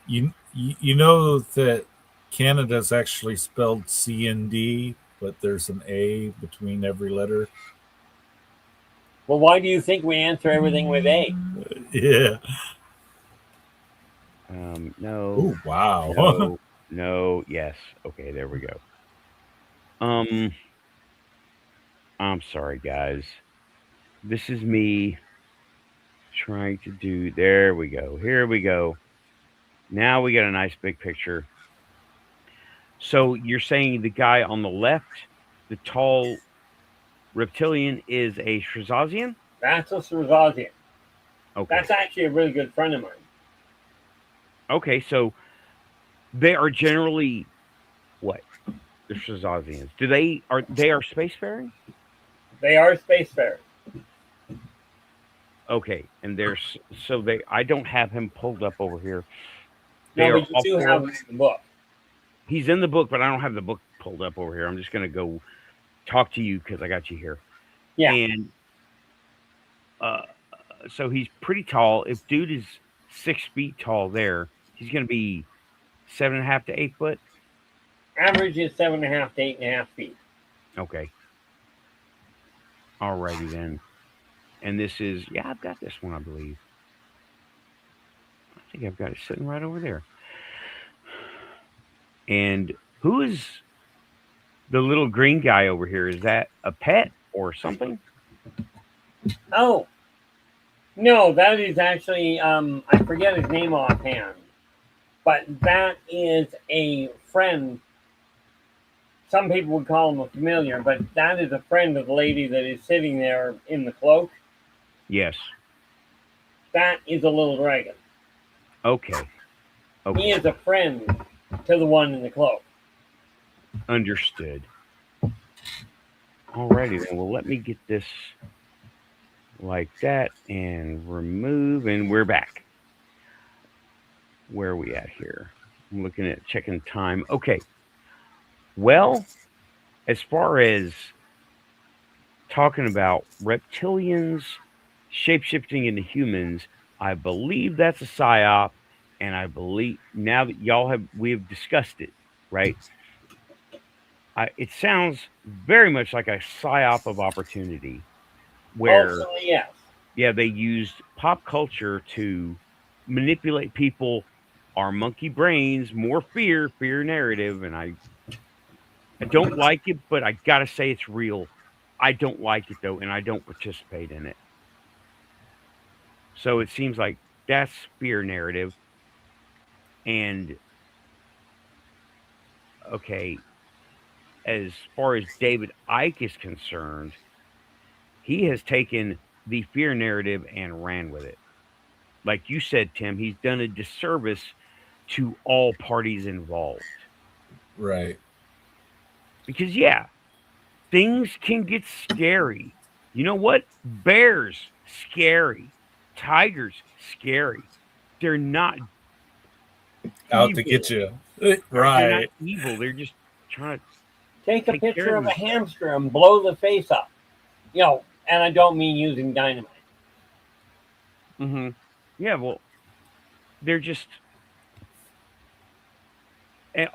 You know that Canada's actually spelled CND, but there's an A between every letter. Well, why do you think we answer everything with A? Yeah. no. Oh wow. No, yes. Okay, there we go. I'm sorry, guys. This is me trying to do. There we go. Here we go. Now we got a nice big picture. So you're saying the guy on the left, the tall reptilian, is a Shrazazian? That's a Srazazian. Okay. That's actually a really good friend of mine. Okay, so they are generally what? The Shrazazians. They are spacefaring? They are spacefaring. Okay, and there's so they. I don't have him pulled up over here. No, but you do have him in the book. He's in the book, but I don't have the book pulled up over here. I'm just gonna go talk to you because I got you here. Yeah. And so he's pretty tall. If dude is 6 feet tall, there he's gonna be 7.5 to 8 foot. Average is 7.5 to 8.5 feet. Okay. Alrighty then. And this is I've got this one, I believe. I think I've got it sitting right over there. And who is the little green guy over here? Is that a pet or something? Oh. No, that is actually I forget his name offhand. But that is a friend. Some people would call him a familiar, but that is a friend of the lady that is sitting there in the cloak. Yes. That is a little dragon. Okay. He is a friend to the one in the cloak. Understood. Alrighty then. Well, let me get this like that and remove, and we're back. Where are we at here? I'm looking at checking time. Okay. Well, as far as talking about reptilians shapeshifting into humans, I believe that's a psyop, and I believe now that we have discussed it, right? It sounds very much like a psyop of opportunity, where Ultimately, yes. They used pop culture to manipulate people, our monkey brains, more fear narrative, and I don't like it, but I gotta say it's real. I don't like it though, and I don't participate in it. So it seems like that's fear narrative. And okay, as far as David Icke is concerned, he has taken the fear narrative and ran with it. Like you said, Tim, he's done a disservice to all parties involved. Right. Because things can get scary. You know what? Bears, scary. Tigers, scary. They're not Out evil. to get you. They're not Right. evil. They're just trying to Take a take care picture of of a hamster and blow the face up. And I don't mean using dynamite. Mm-hmm. Yeah, well, they're just and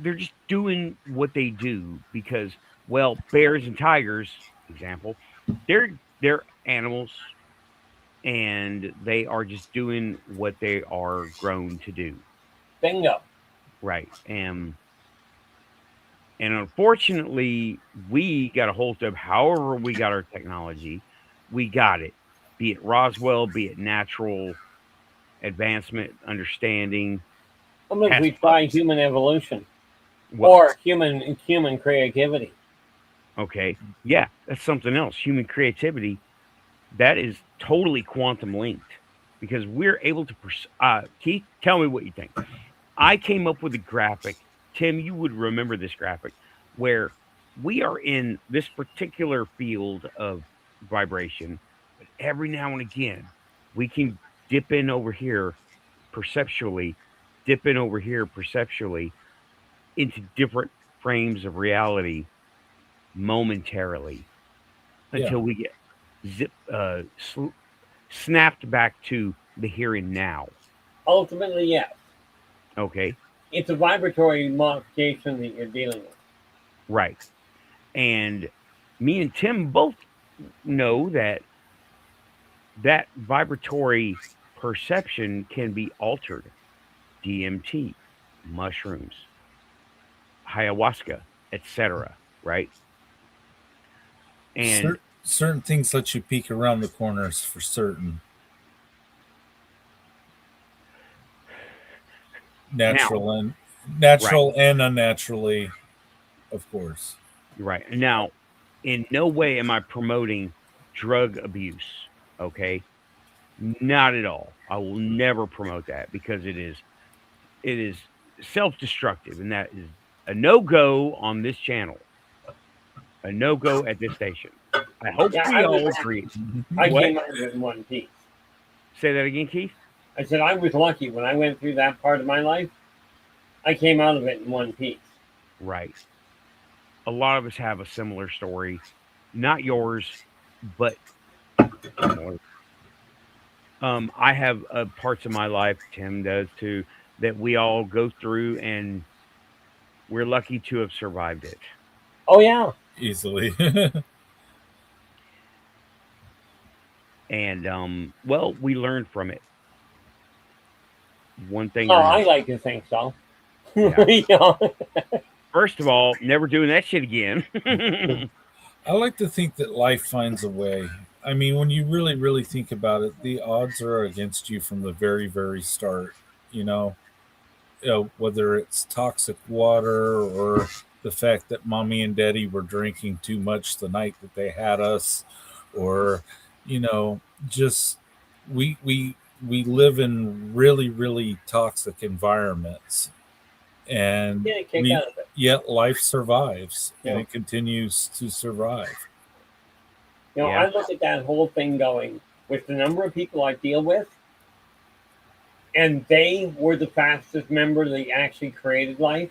they're just doing what they do because, well, bears and tigers, example, they're animals, and they are just doing what they are grown to do. Bingo. Right. And And unfortunately, we got a hold of however we got our technology, we got it. Be it Roswell, be it natural advancement, understanding, How about if we test try bubbles. human evolution Well, or human creativity? okay, yeah, that's something else. Human creativity, that is totally quantum linked because we're able to. Keith, tell me what you think. I came up with a graphic. Tim, you would remember this graphic where we are in this particular field of vibration, but every now and again we can dip in over here perceptually, dip in over here perceptually into different frames of reality momentarily Yeah. until we get zip snapped back to the here and now. Ultimately, yes. Okay, It's a vibratory modification that you're dealing with. right. And me and Tim both know that that vibratory perception can be altered. DMT, mushrooms, ayahuasca, etc. Right? And Certain things let you peek around the corners for certain. now, Natural and right, unnaturally, of course. right. Now, in no way am I promoting drug abuse. Okay, not at all. I will never promote that because it is self-destructive, and that is a no-go on this channel, a no-go at this station. I hope Yeah, we all agree. I What? came out of it in one piece. Say that again, Keith. I said I was lucky when I went through that part of my life. I came out of it in one piece. Right. A lot of us have a similar story, not yours, but similar. I have parts of my life, Tim does too, that we all go through, and we're lucky to have survived it. Oh yeah. Easily. And well, we learned from it, one thing Oh, or I another. like to think so. Yeah. You know? First of all, never doing that shit again. I like to think that life finds a way. I mean, when you really, really think about it, the odds are against you from the very, very start. You know, whether it's toxic water or the fact that mommy and daddy were drinking too much the night that they had us, or you know, just we live in really, really toxic environments, and Get a kick out of it. yet life survives and Yeah. it continues to survive. You know, Yeah. I look at that whole thing going with the number of people I deal with, and they were the fastest member that actually created life.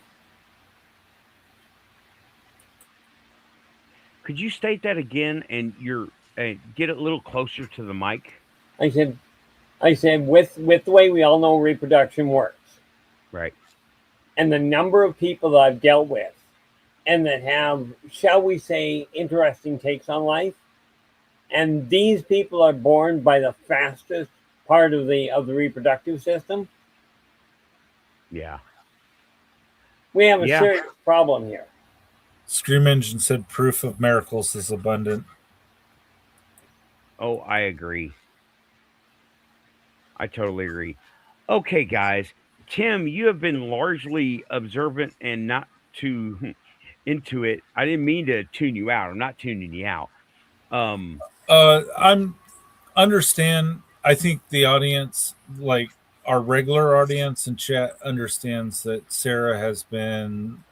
Could you state that again and get it a little closer to the mic? I said, with the way we all know reproduction works, Right. and the number of people that I've dealt with, and that have, shall we say, interesting takes on life, and these people are born by the fastest part of the reproductive system. Yeah. We have a Yeah. serious problem here. Scream Engine said proof of miracles is abundant. Oh, I agree. I totally agree. Okay, guys. Tim, you have been largely observant and not too into it. I didn't mean to tune you out. I'm not tuning you out. Um, I'm understand. I think the audience, like our regular audience in chat, understands that Sarah has been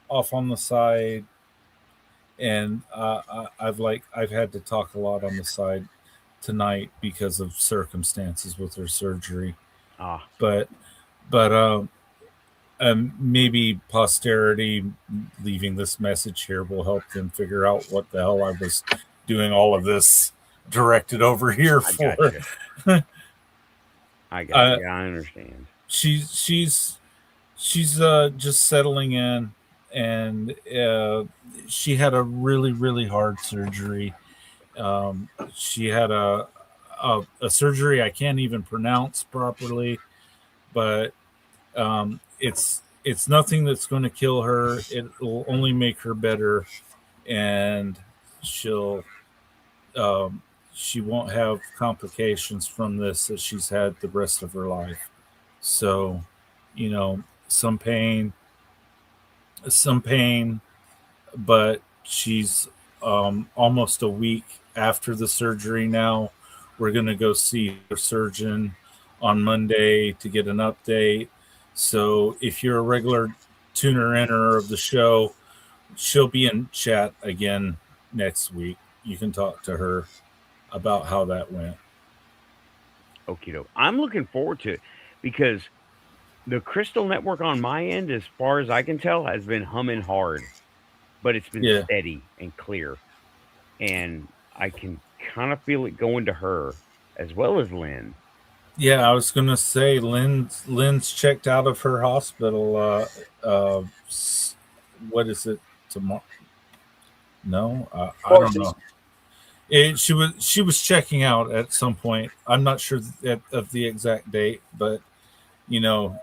off on the side, and I've had to talk a lot on the side tonight because of circumstances with her surgery. ah, But maybe posterity leaving this message here will help them figure out what the hell I was doing all of this directed over here I for. got you. I got you. I understand. She's just settling in, and she had a really, really hard surgery. She had a surgery I can't even pronounce properly, but it's nothing that's going to kill her. It will only make her better, and she'll she won't have complications from this that she's had the rest of her life. So, some pain, but she's almost a week after the surgery now. We're going to go see her surgeon on Monday to get an update. So if you're a regular tuner-inner of the show, she'll be in chat again next week. You can talk to her about how that went. Okie doke. I'm looking forward to it because the Crystal Network on my end, as far as I can tell, has been humming hard, but it's been steady and clear. And I can kind of feel it going to her as well as Lynn. Yeah, I was going to say Lynn's checked out of her hospital. What is it tomorrow? No, I don't know. She was checking out at some point. I'm not sure of the exact date, but in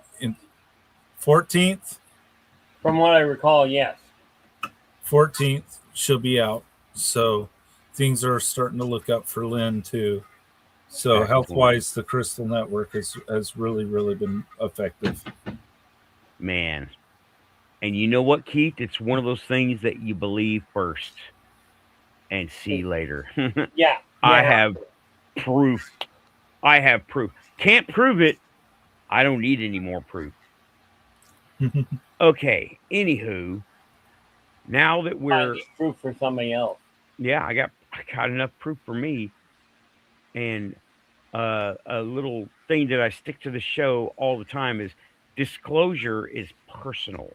14th. From what I recall, yes. 14th she'll be out. So things are starting to look up for Lynn too. So health-wise, the Crystal Network has really, really been effective. Man. And you know what, Keith? It's one of those things that you believe first and see later. Yeah. I have proof. Can't prove it. I don't need any more proof. Okay. Anywho, now that we're proof for somebody else. Yeah, I got enough proof for me. And a little thing that I stick to the show all the time is disclosure is personal.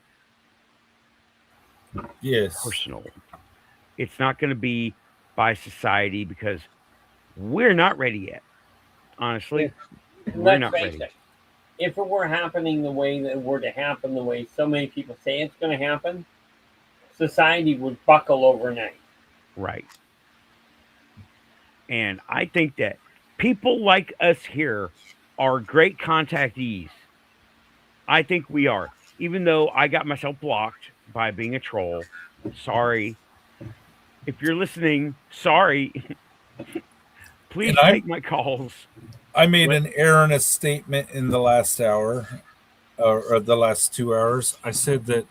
Yes. Personal. It's not going to be by society because we're not ready yet. Honestly, we're not ready. If it were happening the way that it were to happen, the way so many people say it's going to happen, society would buckle overnight. Right. And I think that people like us here are great contactees. I think we are. Even though I got myself blocked by being a troll. Sorry. If you're listening, sorry. Please take my calls. I made an erroneous statement in the last hour, or the last 2 hours. I said that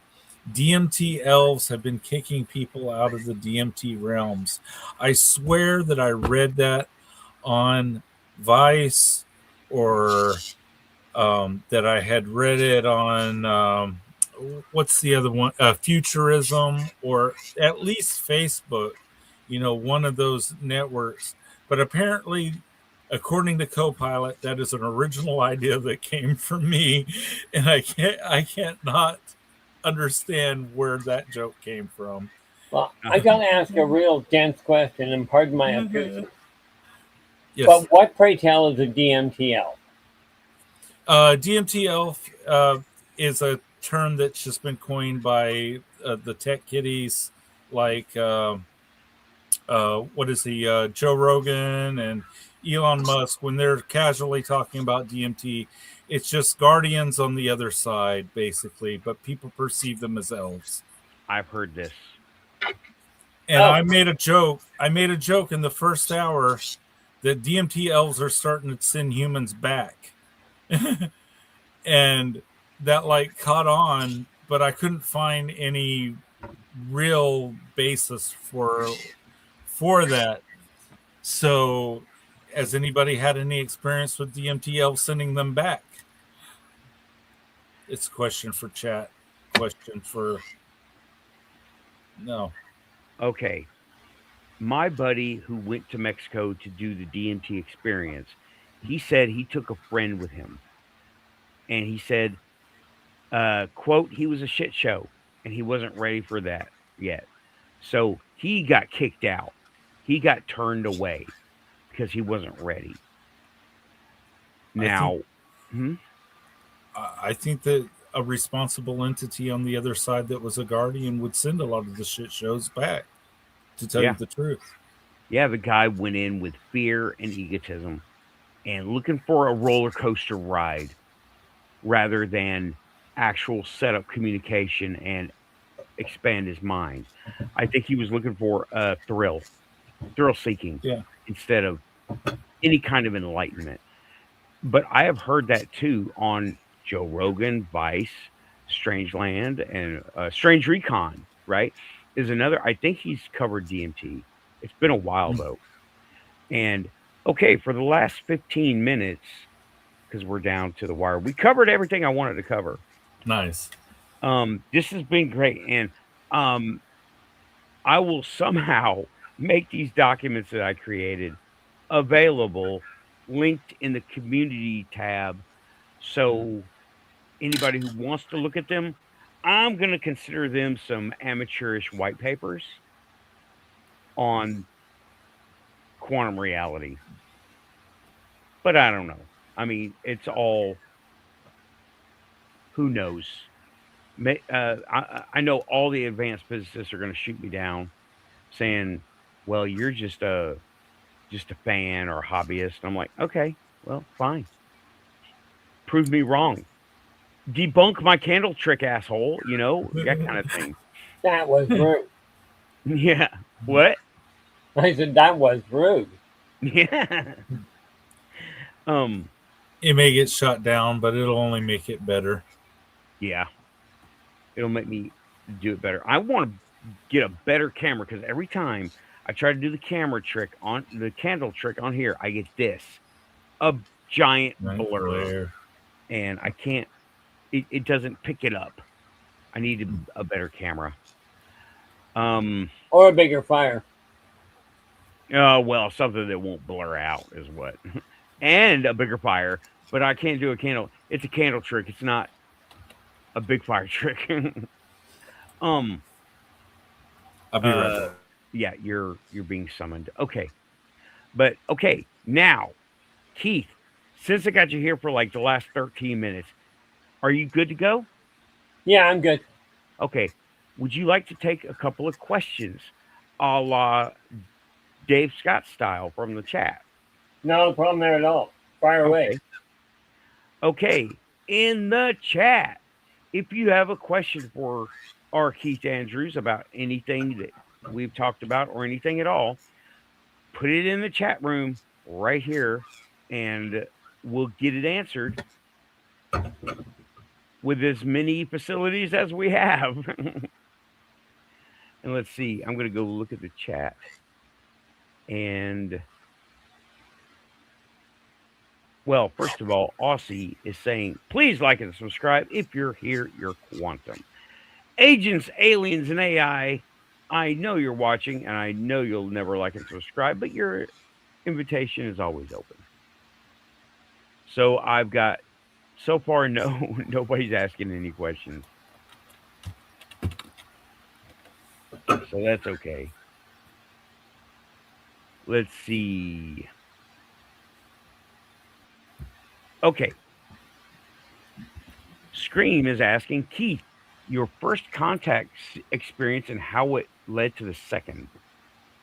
DMT elves have been kicking people out of the DMT realms. I swear that I read that on Vice, or that I had read it on what's the other one? Futurism, or at least Facebook. One of those networks. But apparently, according to Copilot, that is an original idea that came from me, and I can't not understand where that joke came from. Well, I gotta ask a real dense question, and pardon my obtrusion. Yes. But what, pray tell, is a DMT elf? DMT elf is a term that's just been coined by the tech kiddies, like what is he, Joe Rogan and Elon Musk. When they're casually talking about DMT, it's just guardians on the other side, basically, but people perceive them as elves. I've heard this. And I made a joke in the first hour that DMT elves are starting to send humans back. And that caught on, but I couldn't find any real basis for that. So has anybody had any experience with DMT elves sending them back? It's a question for chat. No. Okay. My buddy who went to Mexico to do the DMT experience, he said he took a friend with him. And he said, quote, he was a shit show and he wasn't ready for that yet. So he got kicked out. He got turned away because he wasn't ready. Now, I think that a responsible entity on the other side that was a guardian would send a lot of the shit shows back, to tell you the truth. Yeah, the guy went in with fear and egotism and looking for a roller coaster ride rather than actual setup communication and expand his mind. I think he was looking for a thrill seeking, Yeah. instead of any kind of enlightenment. But I have heard that too on Joe Rogan, Vice, Strangeland, and Strange Recon. Right, is another. I think he's covered DMT. It's been a while though. And okay, for the last 15 minutes, because we're down to the wire, we covered everything I wanted to cover. Nice. This has been great, and um, I will somehow make these documents that I created available, linked in the community tab. So anybody who wants to look at them, I'm going to consider them some amateurish white papers on quantum reality. But I don't know. I mean, it's all, who knows? I know all the advanced physicists are going to shoot me down, saying, "Well, you're just a fan or a hobbyist." I'm like, okay, well, fine. Prove me wrong. Debunk my candle trick, asshole. That kind of thing. That was rude. Yeah. What? I said that was rude. Yeah. It may get shut down, but it'll only make it better. Yeah. It'll make me do it better. I want to get a better camera, because every time I try to do the camera trick on the candle trick on here, I get this, a giant blur, and I can't. It doesn't pick it up. I need a better camera. Or a bigger fire. Well, something that won't blur out is what, and a bigger fire. But I can't do a candle. It's a candle trick. It's not a big fire trick. I'll be right back. Yeah, you're being summoned. Okay, but okay now, Keith. Since I got you here for like the last 13 minutes, are you good to go? Yeah, I'm good. Okay. Would you like to take a couple of questions, a la Dave Scott style, from the chat? No problem there at all. Fire away. Okay. In the chat, if you have a question for our Keith Andrews about anything that we've talked about or anything at all, put it in the chat room right here, and we'll get it answered with as many facilities as we have. And let's see, I'm going to go look at the chat. And, well, first of all, Aussie is saying, please like and subscribe. If you're here, you're quantum. Agents, aliens, and AI, I know you're watching, and I know you'll never like and subscribe, but your invitation is always open. So I've got, so far, nobody's asking any questions. So that's okay. Let's see. Okay. Scream is asking, Keith, your first contact experience and how it led to the second,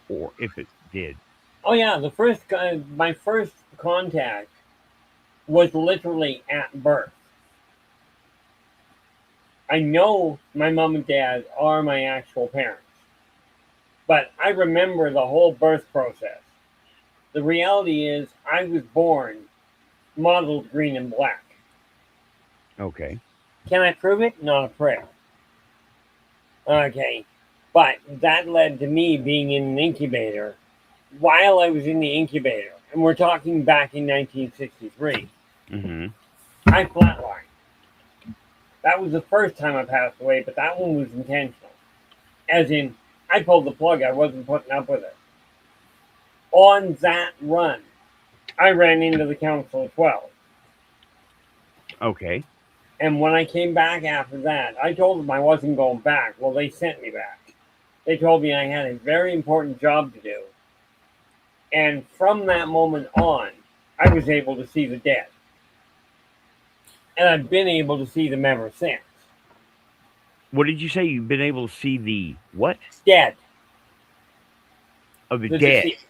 or if it did. Oh yeah, my first contact was literally at birth. I know my mom and dad are my actual parents, but I remember the whole birth process. The reality is, I was born mottled green and black. Okay. Can I prove it? Not a prayer. Okay. But that led to me being in an incubator. While I was in the incubator, and we're talking back in 1963, I flatlined. That was the first time I passed away, but that one was intentional. As in, I pulled the plug. I wasn't putting up with it. On that run, I ran into the Council of 12. Okay. And when I came back after that, I told them I wasn't going back. Well, they sent me back. They told me I had a very important job to do. And from that moment on, I was able to see the dead. And I've been able to see them ever since. What did you say? You've been able to see the what? Dead. Of the dead. Deceased.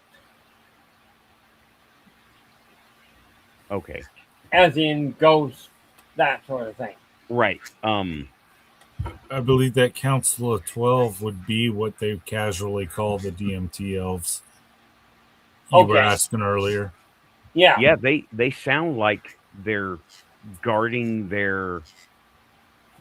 Okay. As in ghosts, that sort of thing. Right. I believe that Council of 12 would be what they casually call the DMT elves. You were Okay. asking earlier. Yeah. Yeah, they sound like they're guarding their,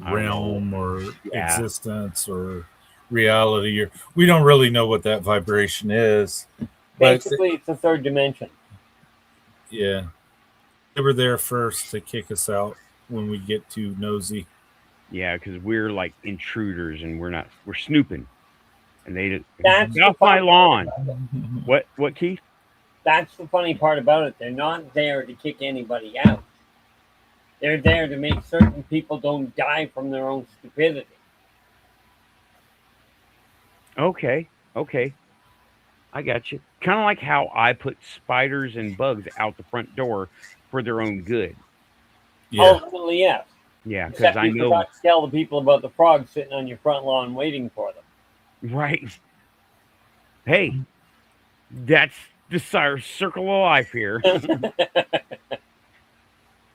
I don't know. Realm or Yeah. existence or reality, or we don't really know what that vibration is. But Basically, it's the third dimension. yeah, they were there first to kick us out when we get too nosy. Yeah, because we're like intruders and we're snooping. And they just That's get the off my fun part lawn. about it. What, Keith? That's the funny part about it. They're not there to kick anybody out. They're there to make certain people don't die from their own stupidity. Okay. Okay. I got you. Kind of like how I put spiders and bugs out the front door for their own good. Yeah, Ultimately, yes. Yeah, because Except I you know, forgot to tell the people about the frogs sitting on your front lawn waiting for them. right? Hey, that's the circle of life here.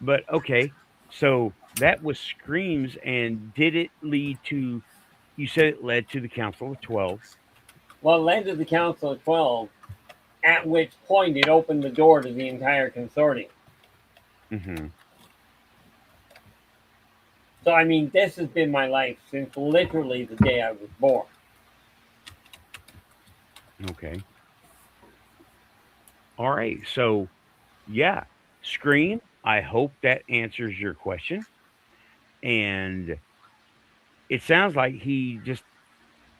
But okay, so that was screams, and did it lead to? You said it led to the Council of 12. Well, it led to the Council of 12, at which point it opened the door to the entire consortium. Mm-hmm. So, I mean, this has been my life since literally the day I was born. Okay. All right. So, yeah, scream. I hope that answers your question. And it sounds like he just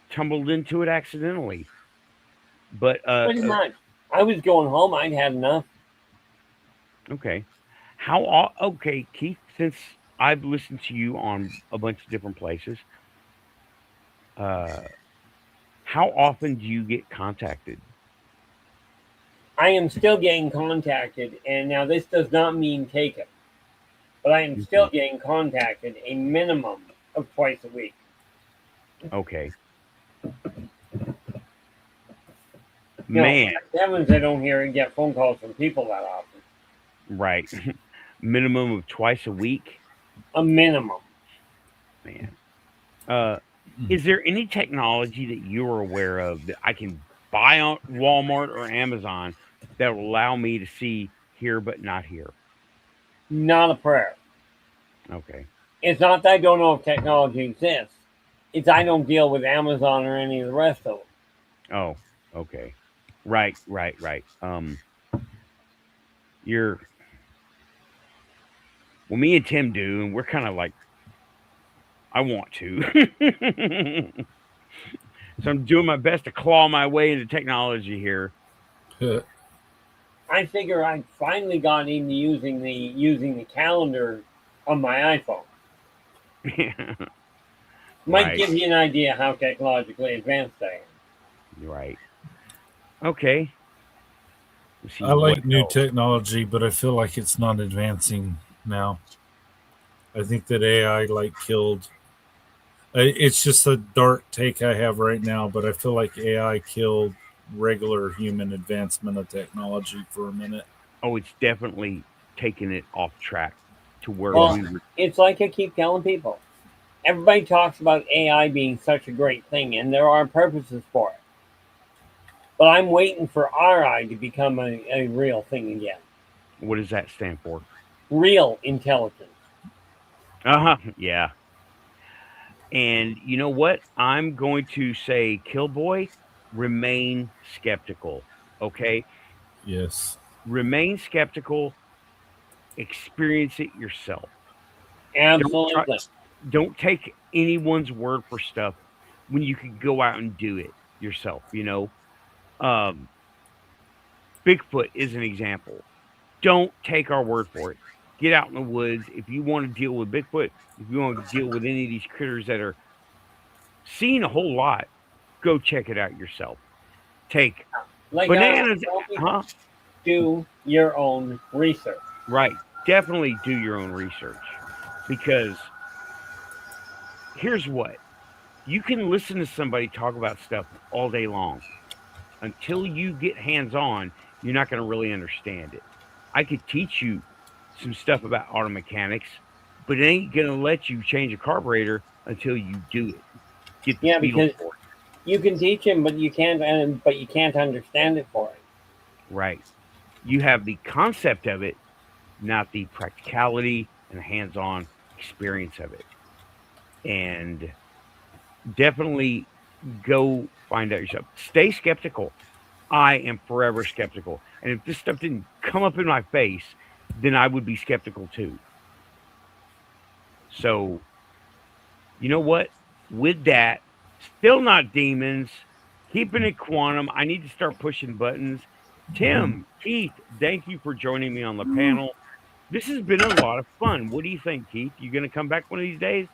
tumbled into it accidentally. But Pretty much. I was going home. I'd had enough. okay. Okay, Keith, since I've listened to you on a bunch of different places, uh how often do you get contacted? I am still getting contacted, and now this does not mean taken, but I am still Mhm. getting contacted a minimum of twice a week. Okay. You know, Man, thank heavens I don't hear and get phone calls from people that often. right. Minimum of twice a week. A minimum. Man. Uh is there any technology that you're aware of that I can buy on Walmart or Amazon that will allow me to see here but not here? Not a prayer. Okay. It's not that I don't know if technology exists. It's I don't deal with Amazon or any of the rest of them. Oh, okay. Right, right, right. You're well, me and Tim do, and we're kind of like, I want to. So I'm doing my best to claw my way into technology here. I figure I finally got into using the calendar on my iPhone. Might Right, give you an idea how technologically advanced I am. right. Okay. Let's see I what like new else. technology, but I feel like it's not advancing now. I think that AI killed. It's just a dark take I have right now, but I feel like AI killed regular human advancement of technology for a minute. Oh, it's definitely taking it off track to where Yeah. Well, we were. it's like I keep telling people. Everybody talks about AI being such a great thing, and there are purposes for it. But I'm waiting for our eye to become a real thing again. What does that stand for? Real intelligence. Uh huh. Yeah. And you know what? I'm going to say, Killboy, remain skeptical. Okay. Yes. Remain skeptical. Experience it yourself. Don't try, Absolutely. don't take anyone's word for stuff when you can go out and do it yourself. Um, Bigfoot is an example. Don't take our word for it. Get out in the woods. If you want to deal with Bigfoot, if you want to deal with any of these critters that are seeing a whole lot, go check it out yourself. Take Like I always bananas, tell people, huh? do your own research. Right. Definitely do your own research because here's what you can listen to somebody talk about stuff all day long. Until you get hands on, you're not going to really understand it. I could teach you some stuff about auto mechanics, but it ain't gonna let you change a carburetor until you do it. Get the Yeah, speed because for it. you can teach him, but you can't understand it for him. Right. You have the concept of it, not the practicality and the hands-on experience of it. And definitely go find out yourself. Stay skeptical. I am forever skeptical. And if this stuff didn't come up in my face, then I would be skeptical too. So, you know what? With that, still not demons, keeping it quantum. I need to start pushing buttons. Tim, Keith, thank you for joining me on the panel. This has been a lot of fun. What do you think, Keith? You going to come back one of these days?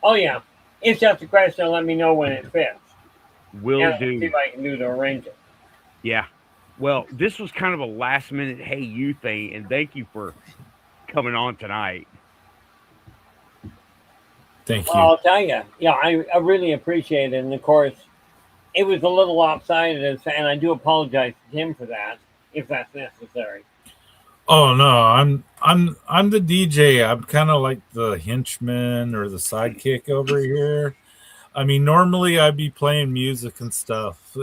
Oh yeah, it's just a question of let me know when it fits, Will and I'll see do. what I can do to arrange it. Yeah. Well, this was kind of a last minute hey you thing, and thank you for coming on tonight. Thank you. Well, I'll tell you, yeah, I really appreciate it, and of course, it was a little lopsided, and I do apologize to Tim for that, if that's necessary. Oh no, I'm the DJ. I'm kind of like the henchman or the sidekick over here. I mean, normally I'd be playing music and stuff.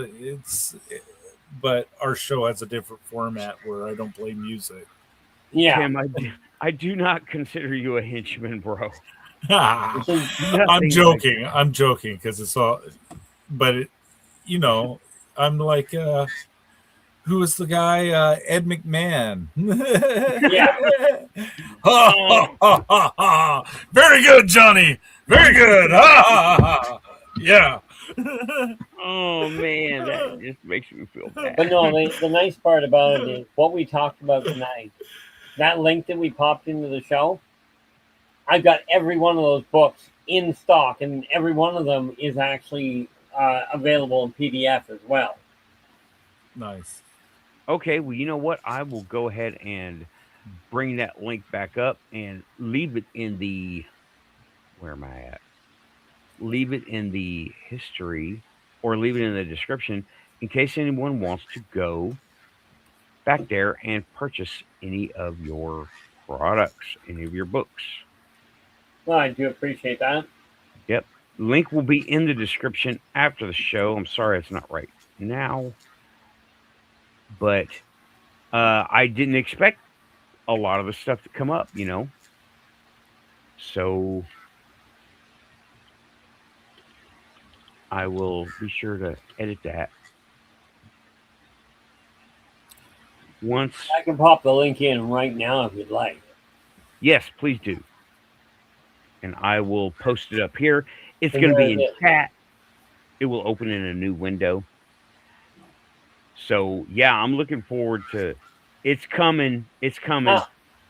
But our show has a different format where I don't play music. Yeah, Tim, I do not consider you a henchman, bro. I'm joking. I'm joking because it's all, but I'm like, who was the guy? Ed McMahon. yeah. Very good, Johnny. Very good. Yeah. Oh man, that just makes me feel bad. But no, the nice part about it is what we talked about tonight. That link that we popped into the show, I've got every one of those books in stock, and every one of them is actually available in PDF as well. Nice. Okay, well, you know what? I will go ahead and bring that link back up and leave it in the. Where am I at? Leave it in the history or leave it in the description in case anyone wants to go back there and purchase any of your products, any of your books. Well, I do appreciate that. Yep. Link will be in the description after the show. I'm sorry it's not right now. But I didn't expect a lot of the stuff to come up, So I will be sure to edit that. Once. I can pop the link in right now if you'd like. Yes, please do. And I will post it up here. It's going to be in chat. It will open in a new window. So, yeah, I'm looking forward to it's coming. It's coming.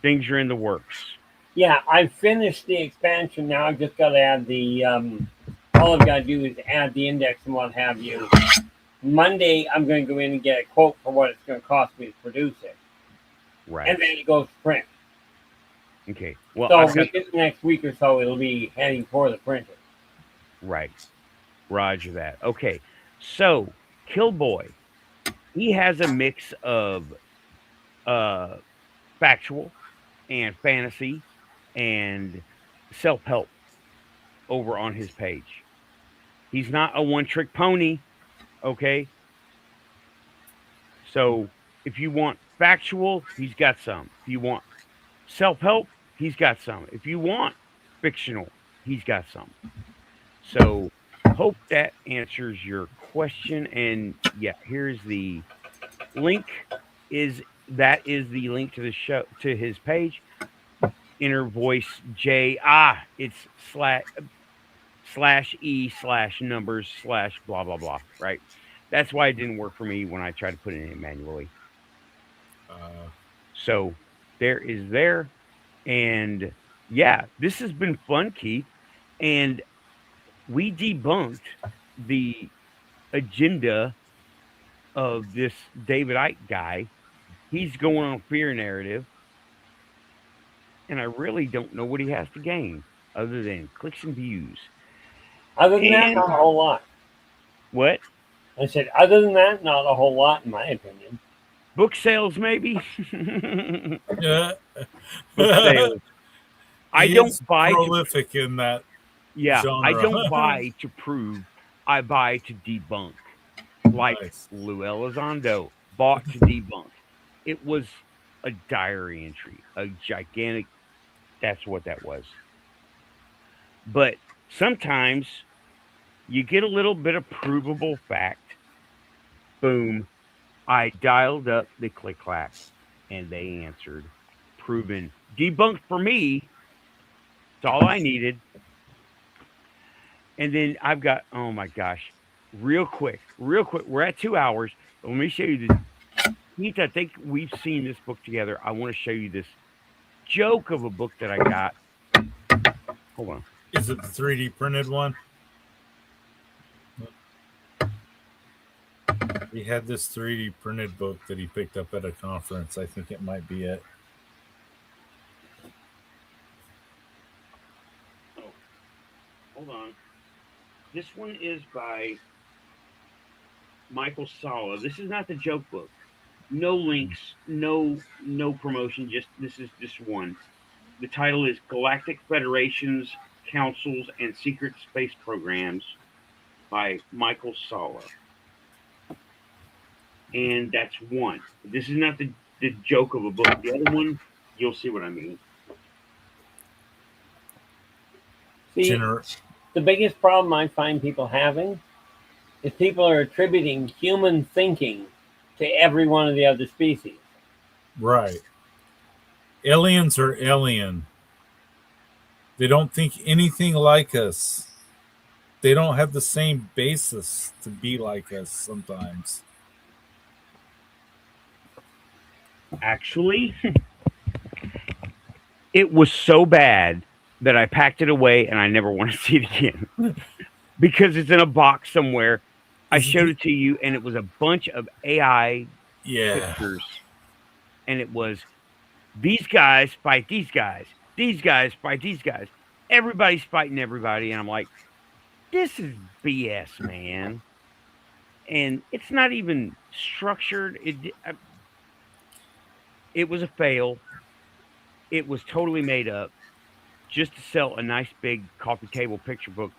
Things are in the works. Yeah, I finished the expansion. Now I've just got to add the all I've got to do is add the index and what have you. Monday, I'm going to go in and get a quote for what it's going to cost me to produce it. Right. And then it goes to print. Okay. Well, so within the next week or so, it'll be heading for the printer. Right. Roger that. Okay. So, Killboy, he has a mix of factual and fantasy and self-help over on his page. He's not a one-trick pony, okay? So, if you want factual, he's got some. If you want self-help, he's got some. If you want fictional, he's got some. So, hope that answers your question. And yeah, here's the link. That is the link to the show, to his page. Inner Voice J. It's /E/numbers/ blah blah blah. Right. That's why it didn't work for me when I tried to put it in manually. So there is there. And yeah, this has been fun, Keith. And we debunked the agenda of this David Icke guy. He's going on fear narrative. And I really don't know what he has to gain other than clicks and views. Other than that, not a whole lot. What? I said, other than that, not a whole lot, in my opinion. Book sales, maybe? Yeah. Book sales. I He don't is buy to, prolific in that I genre. don't buy to prove. I buy to debunk. Like Nice. Lou Elizondo bought to debunk. It was a diary entry, a gigantic. That's what that was. But sometimes you get a little bit of provable fact. Boom. I dialed up the click clack and they answered. Proven. Debunked for me. It's all I needed. And then I've got, oh my gosh, real quick. We're at 2 hours. But let me show you this. Heath, I think we've seen this book together. I want to show you this joke of a book that I got. Hold on. Is it the 3D printed one? He had this 3D printed book that he picked up at a conference. I think it might be it. Oh, hold on. This one is by Michael Sala. This is not the joke book. No links, no promotion. Just this is just one. The title is Galactic Federations, Councils, and Secret Space Programs by Michael Sala. And that's one. This is not the joke of a book. The other one, you'll see what I mean. See, the biggest problem I find people having is people are attributing human thinking to every one of the other species. Right. Aliens are alien. They don't think anything like us. They don't have the same basis to be like us sometimes. Actually, it was so bad that I packed it away and I never want to see it again because it's in a box somewhere. I showed it to you and it was a bunch of AI pictures. And it was these guys fight these guys. These guys fight these guys. Everybody's fighting everybody. And I'm like, this is BS, man. And it's not even structured. It was a fail. It was totally made up just to sell a nice big coffee table picture book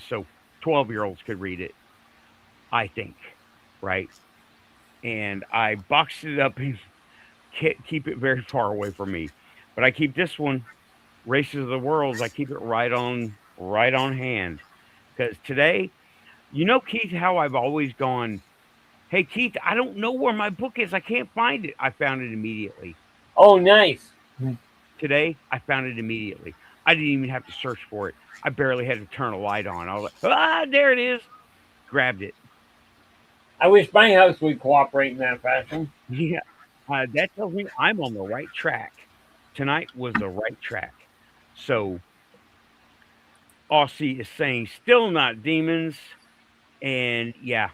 so 12-year-olds could read it, I think, right? And I boxed it up and keep it very far away from me. But I keep this one, Races of the Worlds, I keep it right on hand. Because today, you know, Keith, how I've always gone, hey, Keith, I don't know where my book is. I can't find it. I found it immediately. Oh, nice. Today, I found it immediately. I didn't even have to search for it. I barely had to turn a light on. I was like, there it is. Grabbed it. I wish my house would cooperate in that fashion. Yeah. That tells me I'm on the right track. Tonight was the right track. So, Aussie is saying, still not demons. And yeah,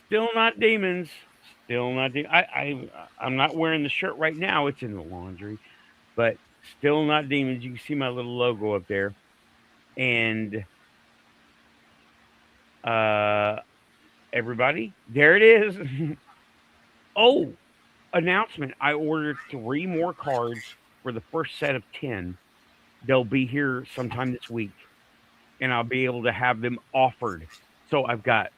still not demons. Still not. I'm not wearing the shirt right now. It's in the laundry, but still not demons. You can see my little logo up there, and everybody, there it is. Oh, announcement! I ordered 3 more cards for the first set of 10. They'll be here sometime this week, and I'll be able to have them offered. So I've got.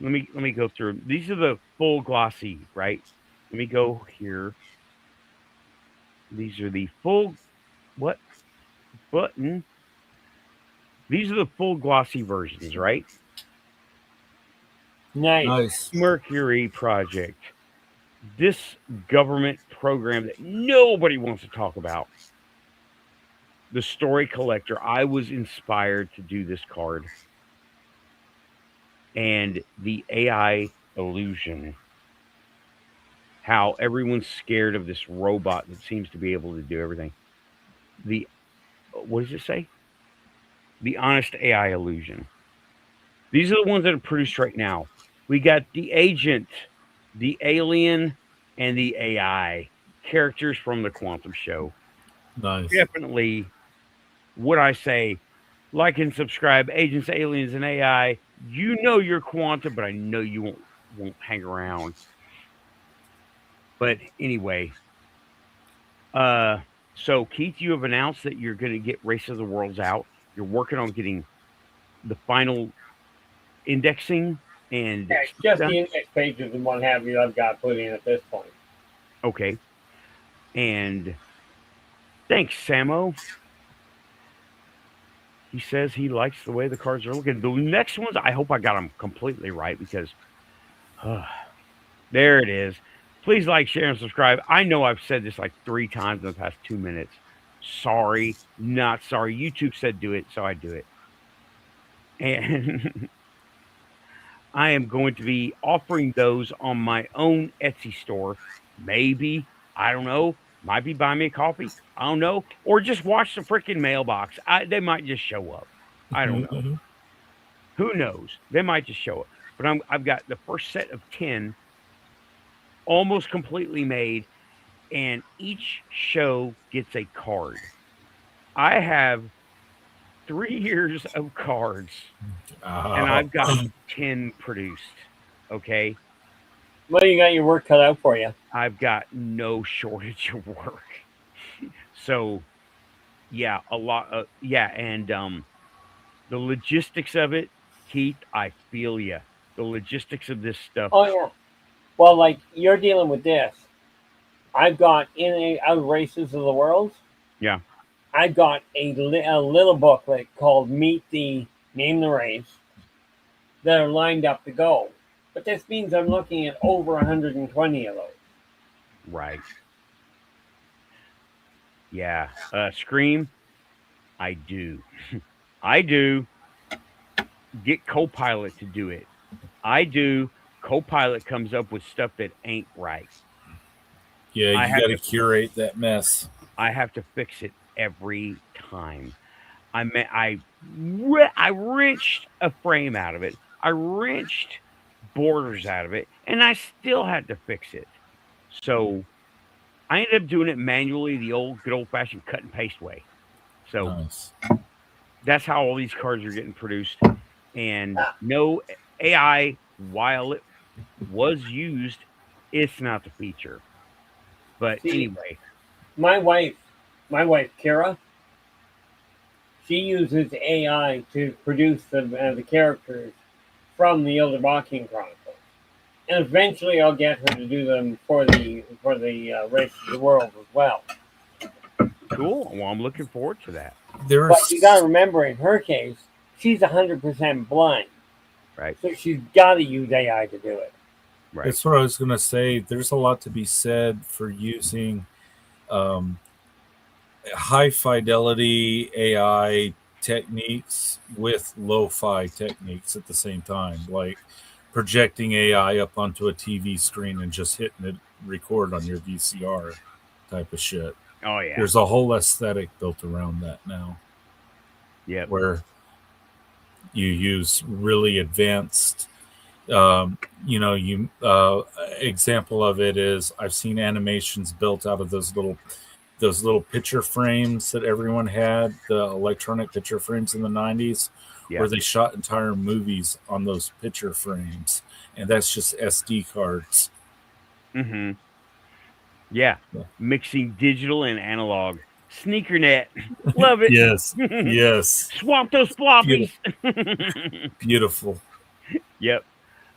Let me go through. These are the full glossy, right? Let me go here. These are the full what button? These are the full glossy versions, right? Nice. Mercury Project. This government program that nobody wants to talk about. The Story Collector. I was inspired to do this card. And the AI illusion. How everyone's scared of this robot that seems to be able to do everything. What does it say? The Honest AI illusion. These are the ones that are produced right now. We got the Agent, the Alien, and the AI characters from the Quantum Show. Nice. Definitely, what I say, like and subscribe, Agents, Aliens, and AI. You know you're Quantum, but I know you won't hang around. But anyway, So, Keith, you have announced that you're going to get Race of the Worlds out. You're working on getting the final indexing and Yeah, stuff just done. the index pages and what have you I've got put in at this point. Okay. And thanks, Samo. He says he likes the way the cards are looking. The next ones, I hope I got them completely right because there it is. Please like, share, and subscribe. I know I've said this like 3 times in the past 2 minutes. Sorry, not sorry. YouTube said do it, so I do it. And I am going to be offering those on my own Etsy store. Maybe, I don't know. Might be buy me a coffee. I don't know. Or just watch the freaking mailbox. They might just show up. I don't know. Mm-hmm. Who knows? They might just show up. But I've got the first set of 10 almost completely made, and each show gets a card. I have 3 years of cards, and I've got 10 produced. Okay. Well, you got your work cut out for you. I've got no shortage of work. So, yeah, a lot of, yeah, and the logistics of it, Keith, I feel you. The logistics of this stuff. Oh yeah. Well, like you're dealing with this. I've got in and out races of the world. Yeah. I've got a little booklet called Meet the Name the Race that are lined up to go. But this means I'm looking at over 120 of those. Right. Yeah. Scream, I do. I do. Get Copilot to do it. I do. Copilot comes up with stuff that ain't right. Yeah, I you have got to to- curate that mess. I have to fix it every time. I wrenched a frame out of it. I wrenched borders out of it, and I still had to fix it. So I ended up doing it manually, the good old fashioned cut and paste way. So Nice. that's how all these cards are getting produced. And no AI, while it was used, it's not the feature. But See, anyway, my wife, Kira, she uses AI to produce the characters from the Illuminati Chronicles, and eventually I'll get her to do them for the Race of the World as well. cool. Well, I'm looking forward to that. But you got to remember, in her case, she's 100% blind, Right. so she's got to use AI to do it. Right. That's what I was going to say. There's a lot to be said for using high fidelity AI techniques with lo-fi techniques at the same time, like projecting AI up onto a TV screen and just hitting it record on your VCR type of shit. Oh yeah. There's a whole aesthetic built around that now. Yeah. Where you use really advanced example of it is I've seen animations built out of those little picture frames that everyone had, the electronic picture frames in the 90s, Yeah. where they shot entire movies on those picture frames, and that's just SD cards. Mm-hmm. Yeah. Mixing digital and analog. Sneakernet. Love it. Yes. Yes. Swap those floppies. Beautiful. Yep.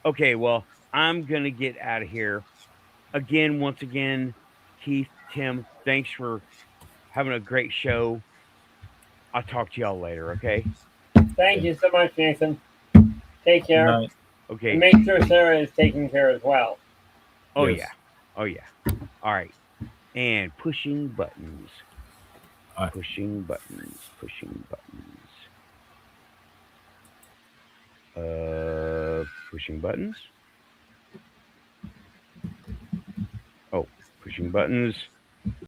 Okay, well, I'm going to get out of here. Once again, Keith, Tim, thanks for having a great show. I'll talk to y'all later, okay? Thank you so much, Nathan. Take care. Good night. Okay. And make sure Sarah is taken care as well. Oh, Yes. yeah. Oh, yeah. All right. And pushing buttons. All right. Pushing buttons. Pushing buttons. Pushing buttons. Oh, pushing buttons.